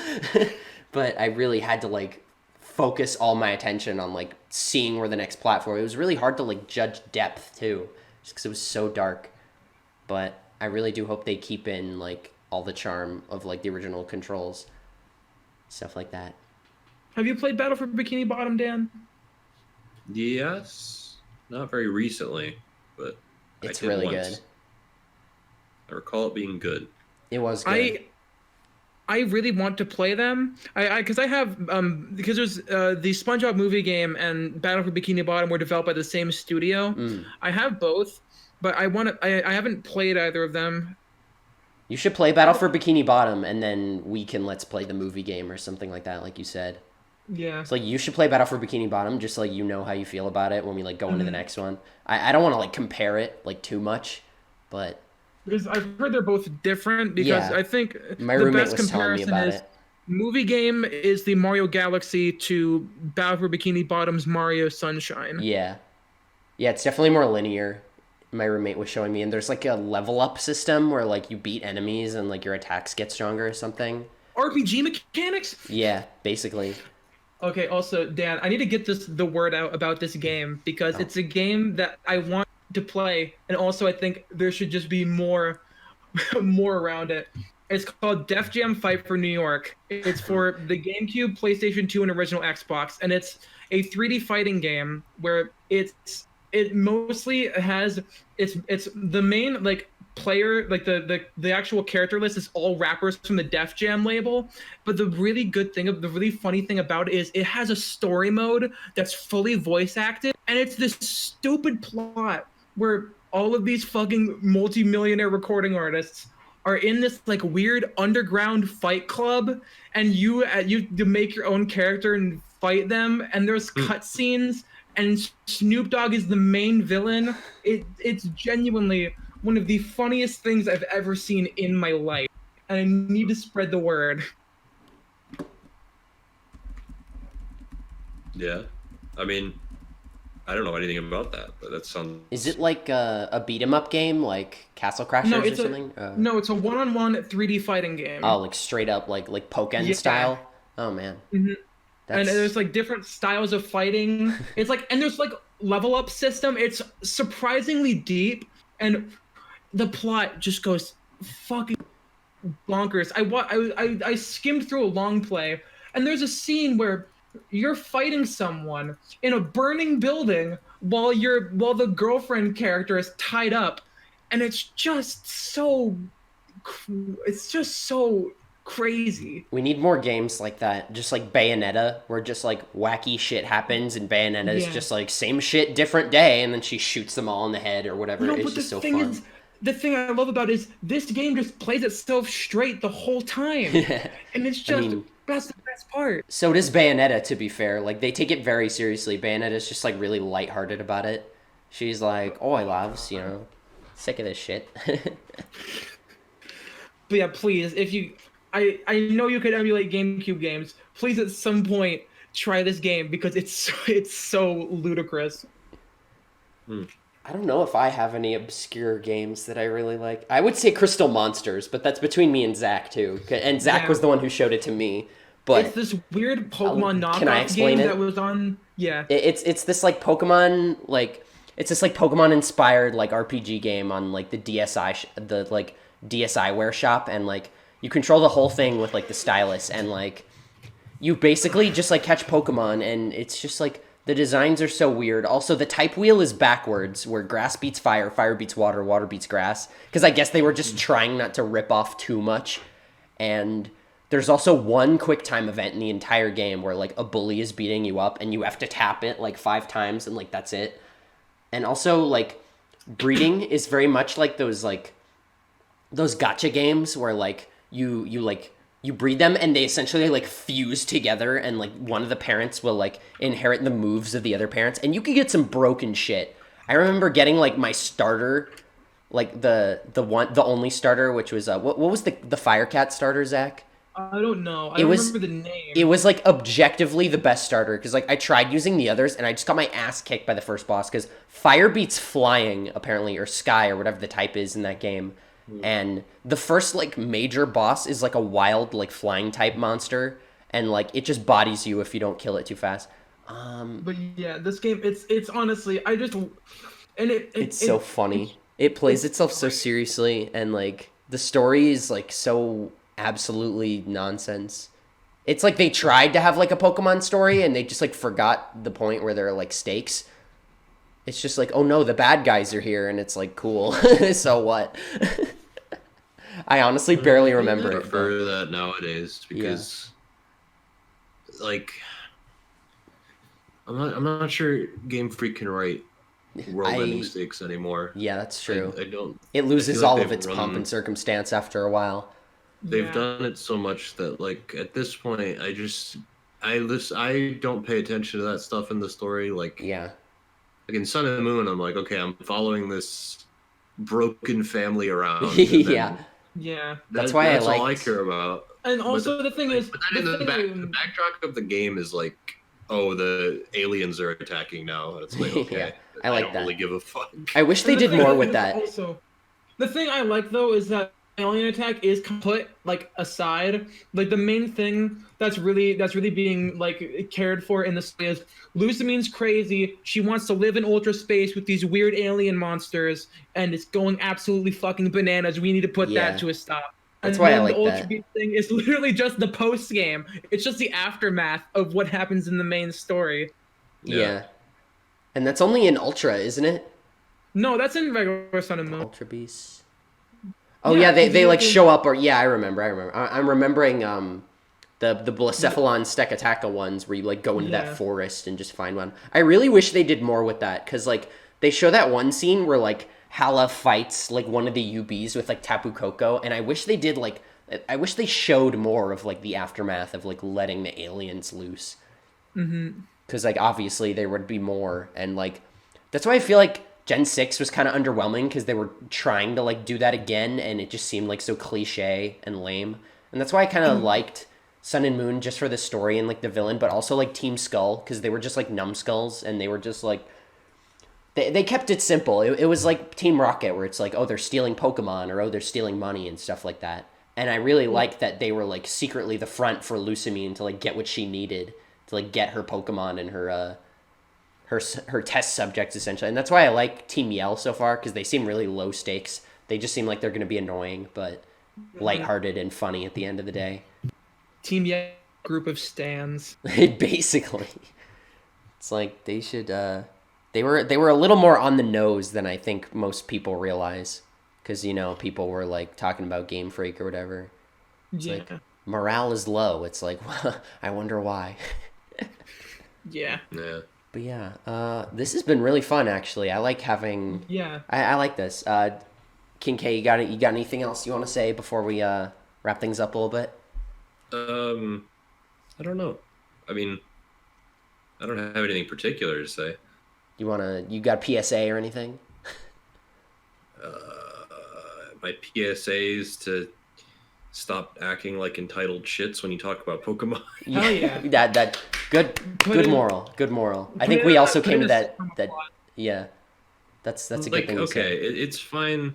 But I really had to like focus all my attention on like seeing where the next platform. It was really hard to like judge depth too, just because it was so dark. But I really do hope they keep in like all the charm of like the original controls, stuff like that. Have you played Battle for Bikini Bottom, Dan? Yes, not very recently, but It's I did really once. good. I recall it being good. It was good. I really want to play them. Because I have because there's the SpongeBob movie game and Battle for Bikini Bottom were developed by the same studio. I have both, but I haven't played either of them. You should play Battle for Bikini Bottom, and then we can let's play the movie game or something like that, like you said. Yeah. It's like you should play Battle for Bikini Bottom, just so like you know how you feel about it when we like go into the next one. I don't want to like compare it like too much, but Because I've heard they're both different. Because Yeah. I think my the roommate best was telling me comparison about is it. movie game is the Mario Galaxy to Battle for Bikini Bottom's Mario Sunshine. Yeah. Yeah, it's definitely more linear. My roommate was showing me, and there's like a level up system where like you beat enemies and like your attacks get stronger or something. RPG mechanics. Yeah, basically. Okay, also, Dan, I need to get the word out about this game because it's a game that I want to play, and also I think there should just be more more around it. It's called Def Jam Fight for New York. It's for the GameCube, PlayStation 2, and original Xbox, and it's a 3D fighting game where it mostly has it's the main like player like the actual character list is all rappers from the Def Jam label, but the really funny thing about it is it has a story mode that's fully voice acted, and it's this stupid plot where all of these fucking multi-millionaire recording artists are in this like weird underground fight club, and you make your own character and fight them, and there's cutscenes, and Snoop Dogg is the main villain. It's genuinely one of the funniest things I've ever seen in my life, and I need to spread the word. Yeah, I mean, I don't know anything about that, but that sounds. Is it like a beat 'em up game, like Castle Crashers No, or it's something? no, it's a one-on-one 3D fighting game. Oh, like straight up like Pokken Yeah. style. Oh man. And That's there's like different styles of fighting. It's like, and there's like level up system. It's surprisingly deep, and the plot just goes fucking bonkers. I skimmed through a long play, and there's a scene where you're fighting someone in a burning building while the girlfriend character is tied up, and it's just so crazy. we need more games like that, just like Bayonetta, where just like wacky shit happens, and Bayonetta is Yeah. just like same shit, different day, and then she shoots them all in the head or whatever. No, It's but the just so thing fun. is, the thing I love about it is this game just plays itself straight the whole time, and it's just that's the best part. So does Bayonetta, to be fair. Like, they take it very seriously. Bayonetta's just like really lighthearted about it. She's like, "Oh, I loves, sick of this shit." But yeah, please, if you, I know you could emulate GameCube games. Please, at some point, try this game because it's so ludicrous. I don't know if I have any obscure games that I really like. I would say Crystal Monsters, but that's between me and Zach too. And Zach was the one who showed it to me. But it's this weird Pokemon knockoff game that was on. Yeah, it's this like Pokemon it's this like Pokemon inspired like RPG game on like the DSiWare shop, and like you control the whole thing with like the stylus, and like you basically just like catch Pokemon, and it's just like the designs are so weird. Also, the type wheel is backwards, where grass beats fire, fire beats water, water beats grass, because I guess they were just trying not to rip off too much. And there's also one quick time event in the entire game where like a bully is beating you up and you have to tap it like 5 times, and like that's it. And also like breeding is very much like those gacha games where like you breed them and they essentially like fuse together, and like one of the parents will like inherit the moves of the other parents, and you can get some broken shit. I remember getting like my starter, like the only starter, which was what was the Fire Cat starter, Zach? I don't know. I don't remember the name. It was like objectively the best starter, because like I tried using the others and I just got my ass kicked by the first boss, because fire beats flying apparently, or sky, or whatever the type is in that game. And the first like major boss is like a wild like flying type monster, and like it just bodies you if you don't kill it too fast. But yeah, this game it's honestly it's so funny. It plays itself so seriously, and like the story is like so absolutely nonsense. It's like they tried to have like a Pokemon story and they just like forgot the point where there are like stakes. It's just like, oh no, the bad guys are here, and it's like, cool. So what? I honestly barely remember it. I prefer that nowadays because, like, I'm not sure Game Freak can write world-ending stakes anymore. Yeah, that's true. I don't. It loses all of its pomp and circumstance after a while. They've done it so much that, like, at this point, I don't pay attention to that stuff in the story. Like, like in Sun and Moon, I'm like, okay, I'm following this broken family around. Yeah. That's why that's I all I care about. And also the thing is, the backdrop of the game is like, oh, the aliens are attacking now. It's like, okay, I like don't that. really give a fuck. I wish they did more with that. Also, the thing I like though is that alien attack is put like aside. Like the main thing that's really being like cared for in the story is Lucamine's crazy. She wants to live in ultra space with these weird alien monsters, and it's going absolutely fucking bananas. We need to put that to a stop. That's why I like the that. Ultra Beast thing is literally just the post game. It's just the aftermath of what happens in the main story. Yeah. And that's only in Ultra, isn't it? No, that's in regular Sun and Moon. Ultra Beast. Oh yeah, they like show up, or I remember. I'm remembering the Blacephalon Stekataka ones where you like go into that forest and just find one. I really wish they did more with that, because like they show that one scene where like Hala fights like one of the UBs with like Tapu Koko, and I wish they did like I wish they showed more of like the aftermath of like letting the aliens loose. Because like obviously there would be more, and like that's why I feel like Gen 6 was kind of underwhelming, because they were trying to like do that again, and it just seemed like so cliche and lame. And that's why I kind of liked Sun and Moon, just for the story and like the villain, but also like Team Skull, because they were just like numbskulls, and they were just like they kept it simple. It was like Team Rocket, where it's like, oh, they're stealing Pokemon, or oh, they're stealing money and stuff like that. And I really liked that they were like secretly the front for Lucamine to like get what she needed to like get her Pokemon and her test subjects, essentially. And that's why I like Team Yell so far, because they seem really low stakes. They just seem like they're going to be annoying, but lighthearted and funny at the end of the day. Team Yell, group of stans. Basically. It's like they should they were a little more on the nose than I think most people realize, because people were like talking about Game Freak or whatever. It's like morale is low. It's like, well, I wonder why. Yeah. But yeah, this has been really fun, actually. I like having... Yeah. I like this. KingK, you got anything else you want to say before we wrap things up a little bit? I don't know. I mean, I don't have anything particular to say. You got a PSA or anything? My PSAs to stop acting like entitled shits when you talk about Pokemon. Hell yeah. That good moral. Good moral. I think we also came to that yeah. That's a good thing to say. Okay, it's fine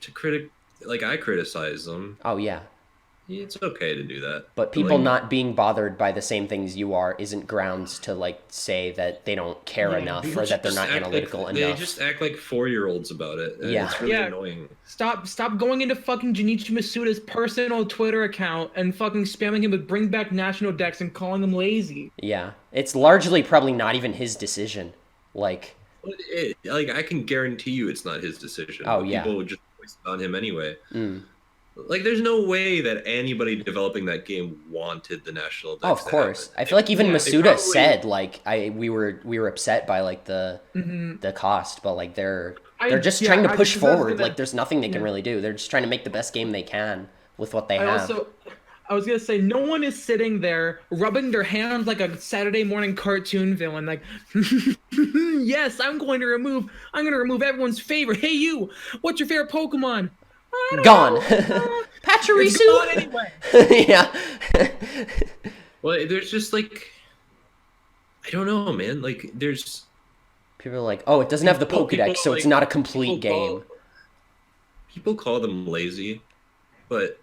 to I criticize them. Oh yeah. It's okay to do that. But people not being bothered by the same things you are isn't grounds to like say that they don't care enough or that they're not analytical enough. They just act like 4-year-olds about it. Yeah. It's really annoying. Stop going into fucking Junichi Masuda's personal Twitter account and fucking spamming him with bring back national decks and calling him lazy. Yeah. It's largely probably not even his decision. Like I can guarantee you it's not his decision. Oh yeah. People would just voice it on him anyway. Like, there's no way that anybody developing that game wanted the national decks. Oh, of course. I feel like even Masuda said like we were upset by like the cost, but like they're just trying to push forward. Like there's nothing they can really do. They're just trying to make the best game they can with what they have. I was gonna say no one is sitting there rubbing their hands like a Saturday morning cartoon villain, like yes, I'm gonna remove everyone's favorite. Hey you, what's your favorite Pokemon? Gone. Pachirisu. Gone anyway. Yeah. Well, there's just like, I don't know, man. Like, there's people are like, oh, it doesn't have the Pokedex, so it's not a complete game. People call them lazy, but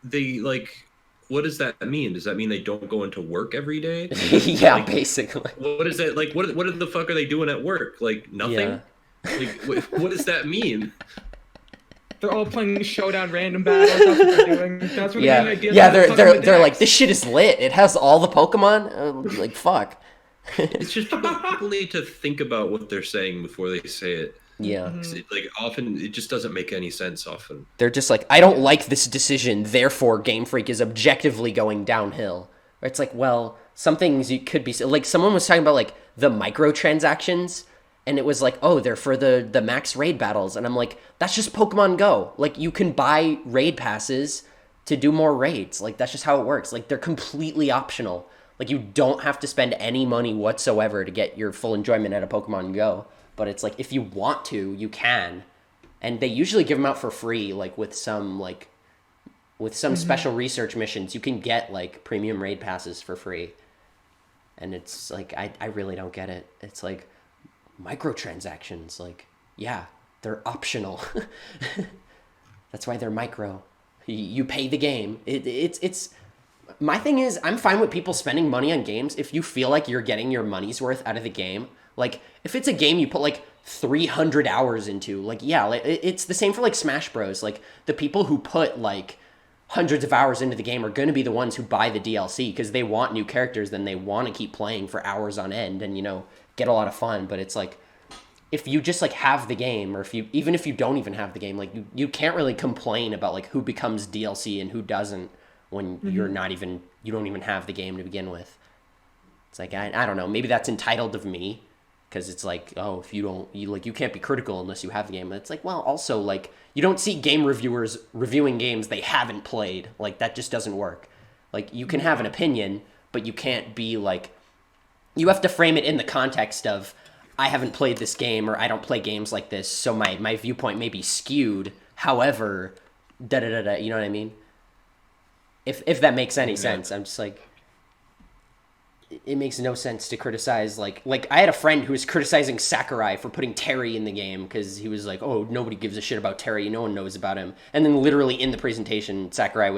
they like. What does that mean? Does that mean they don't go into work every day? Yeah, like, basically. What is that like? What the fuck are they doing at work? Like nothing. Yeah. Like what does that mean? They're all playing Showdown random battles. That's what they're doing. That's what they're like, this shit is lit. It has all the Pokemon. Like fuck. It's just people need to think about what they're saying before they say it. Yeah. Like often it just doesn't make any sense. Often they're just like, I don't like this decision, therefore Game Freak is objectively going downhill. Or it's like, well, some things you could be like, someone was talking about like the microtransactions. And it was like, oh, they're for the max raid battles. And I'm like, that's just Pokemon Go. Like, you can buy raid passes to do more raids. Like, that's just how it works. Like, they're completely optional. Like, you don't have to spend any money whatsoever to get your full enjoyment out of Pokemon Go. But it's like, if you want to, you can. And they usually give them out for free, like, with some special research missions. You can get, like, premium raid passes for free. And it's like, I really don't get it. It's like, microtransactions, like, yeah, they're optional. That's why they're micro. You pay the game. It's my thing is, I'm fine with people spending money on games if you feel like you're getting your money's worth out of the game. Like, if it's a game you put like 300 hours into, like, yeah, like, it's the same for like Smash Bros. Like, the people who put like hundreds of hours into the game are going to be the ones who buy the DLC because they want new characters, then they want to keep playing for hours on end and, you know, get a lot of fun. But it's like, if you just like have the game, or even if you don't even have the game, like you can't really complain about like who becomes DLC and who doesn't when you don't even have the game to begin with. It's like, I don't know, maybe that's entitled of me because it's like, oh, if you can't be critical unless you have the game. But it's like, well, also like you don't see game reviewers reviewing games they haven't played. Like, that just doesn't work. Like, you can have an opinion, but you can't be like, you have to frame it in the context of, I haven't played this game, or I don't play games like this, so my viewpoint may be skewed. However, da-da-da-da, you know what I mean? If that makes any sense. I'm just like, it makes no sense to criticize, like I had a friend who was criticizing Sakurai for putting Terry in the game because he was like, oh, nobody gives a shit about Terry, no one knows about him. And then literally in the presentation, Sakurai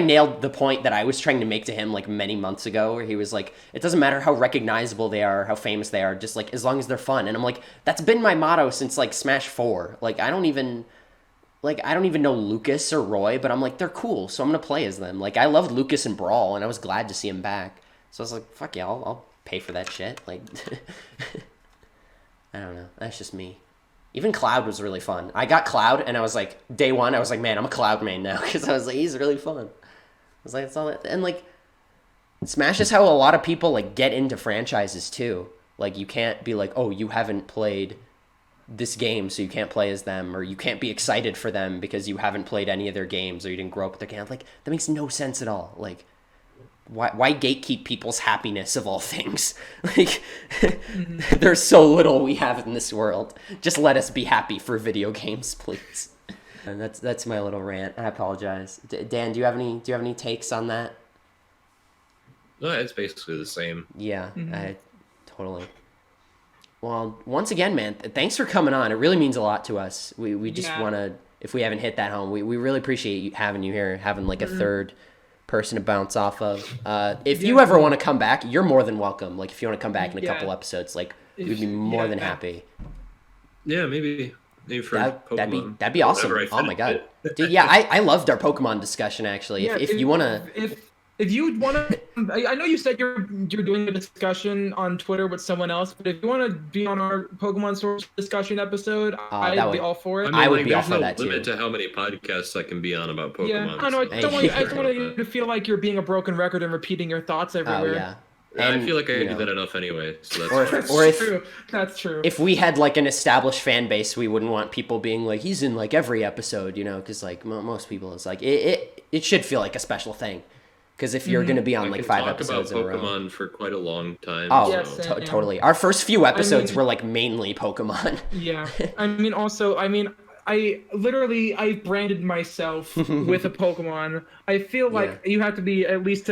nailed the point that I was trying to make to him like many months ago, where he was like, it doesn't matter how recognizable they are, how famous they are, just like as long as they're fun. And I'm like, that's been my motto since like Smash 4. Like, I don't even know Lucas or Roy, but I'm like, they're cool, so I'm gonna play as them. Like, I loved Lucas in Brawl, and I was glad to see him back. So I was like, fuck yeah, I'll pay for that shit. Like, I don't know. That's just me. Even Cloud was really fun. I got Cloud, and I was like, day one, I was like, man, I'm a Cloud main now, because I was like, he's really fun. I was like, it's all that. And like, Smash is how a lot of people like get into franchises too. Like, you can't be like, oh, you haven't played this game, so you can't play as them, or you can't be excited for them because you haven't played any of their games or you didn't grow up with their game. Like, that makes no sense at all. Like, why gatekeep people's happiness of all things? Like, there's so little we have in this world. Just let us be happy for video games, please. And that's my little rant. I apologize. Dan, do you have any takes on that? No, it's basically the same. Yeah, totally. Well, once again, man, thanks for coming on. It really means a lot to us. We just want to, if we haven't hit that home, we really appreciate having you here, having like a third person to bounce off of. If you ever want to come back, you're more than welcome. Like, if you want to come back in a couple episodes, like, we'd be more than happy. Yeah, maybe for Pokemon. That'd be awesome. Oh my god, dude! Yeah, I loved our Pokemon discussion actually. Yeah, if you wanna, if you wanna, I know you said you're doing a discussion on Twitter with someone else, but if you wanna be on our Pokemon Source discussion episode, I'd be all for it. I would be all for that too. There's no limit to how many podcasts I can be on about Pokemon. Yeah, I know. I don't want you to feel like you're being a broken record and repeating your thoughts everywhere. Oh yeah. And, I feel like I do that enough anyway. So that's true. If we had like an established fan base, we wouldn't want people being like, he's in like every episode, because like most people, it's like it should feel like a special thing. Because if you're going to be on like 5 episodes in a row, talk about Pokemon for quite a long time. Oh, yeah, totally. Our first few episodes were like mainly Pokemon. Yeah, I branded myself with a Pokemon. I feel like you have to be at least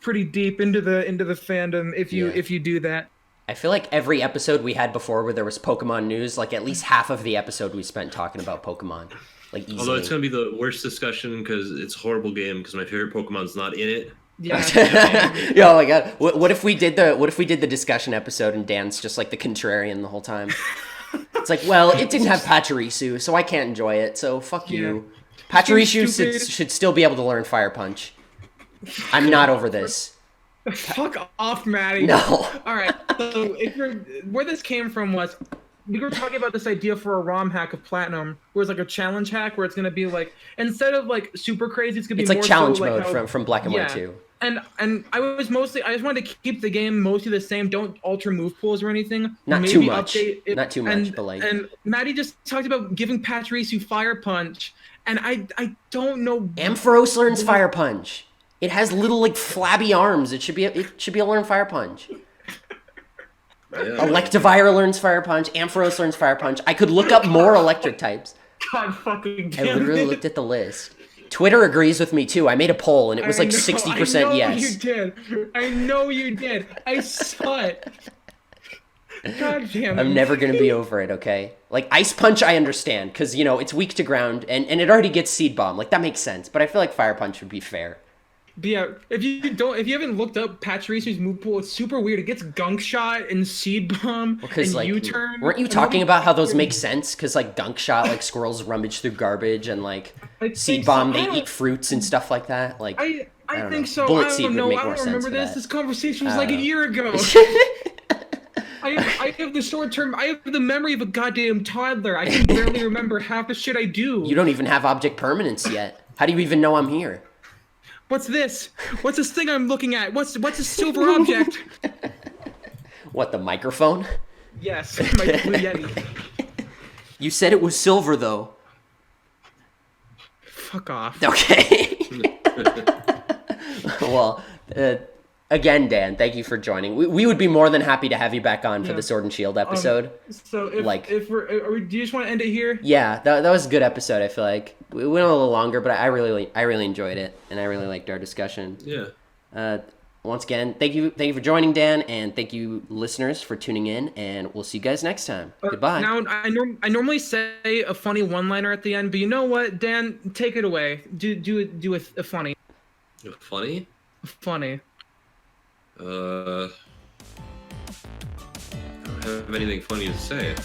pretty deep into the fandom if you do that. I feel like every episode we had before where there was Pokemon news, like at least half of the episode we spent talking about Pokemon. Like easily. Although it's gonna be the worst discussion because it's a horrible game because my favorite Pokemon's not in it. Yeah. Oh my god. What if we did the discussion episode and Dan's just like the contrarian the whole time? It's like, well, it didn't have Pachirisu, so I can't enjoy it, so fuck you. Pachirisu should still be able to learn Fire Punch. I'm not over this. Fuck off, Maddie. No. Alright, so where this came from was, we were talking about this idea for a ROM hack of Platinum, where it's like a challenge hack, where it's going to be like, instead of like super crazy, it's going to be more like challenge so, like, mode from Black and White 2. And I just wanted to keep the game mostly the same. Don't alter move pools or anything. Not Maybe too much. Not too much, but like. And Maddie just talked about giving Pachirisu Fire Punch, and I don't know. Ampharos learns Fire Punch. It has little like flabby arms. It should be able to learn Fire Punch. Electivire learns Fire Punch. Ampharos learns Fire Punch. I could look up more electric types. God fucking damn I literally looked at the list. Twitter agrees with me too. I made a poll and it was like 60% yes. I know you did. I saw it. God damn it. I'm never going to be over it, okay? Like, Ice Punch I understand, because, it's weak to ground, and it already gets Seed Bomb. Like, that makes sense, but I feel like Fire Punch would be fair. But yeah, if you haven't looked up Pachirisu's move pool, it's super weird. It gets Gunk Shot and Seed Bomb and like, U-turn. Weren't you talking about how those make sense? Because like Gunk Shot, like squirrels rummage through garbage, and like Seed Bomb, they eat fruits and stuff like that. Like I think so. Bullet Seed would make more sense. I don't remember this. This conversation was like a year ago. I have the short term. I have the memory of a goddamn toddler. I can barely remember half the shit I do. You don't even have object permanence yet. How do you even know I'm here? What's this? What's this thing I'm looking at? What's a silver object? What, the microphone? Yes, my Blue Yeti. You said it was silver, though. Fuck off. Okay. Well, again, Dan, thank you for joining. We would be more than happy to have you back on for the Sword and Shield episode. So if we're, do you just want to end it here? Yeah, that was a good episode. I feel like we went a little longer, but I really enjoyed it, and I really liked our discussion. Yeah. Once again, thank you for joining, Dan, and thank you, listeners, for tuning in, and we'll see you guys next time. Goodbye. Now, I normally say a funny one-liner at the end, but you know what, Dan? Take it away. Do a funny. A funny? Funny. I don't have anything funny to say.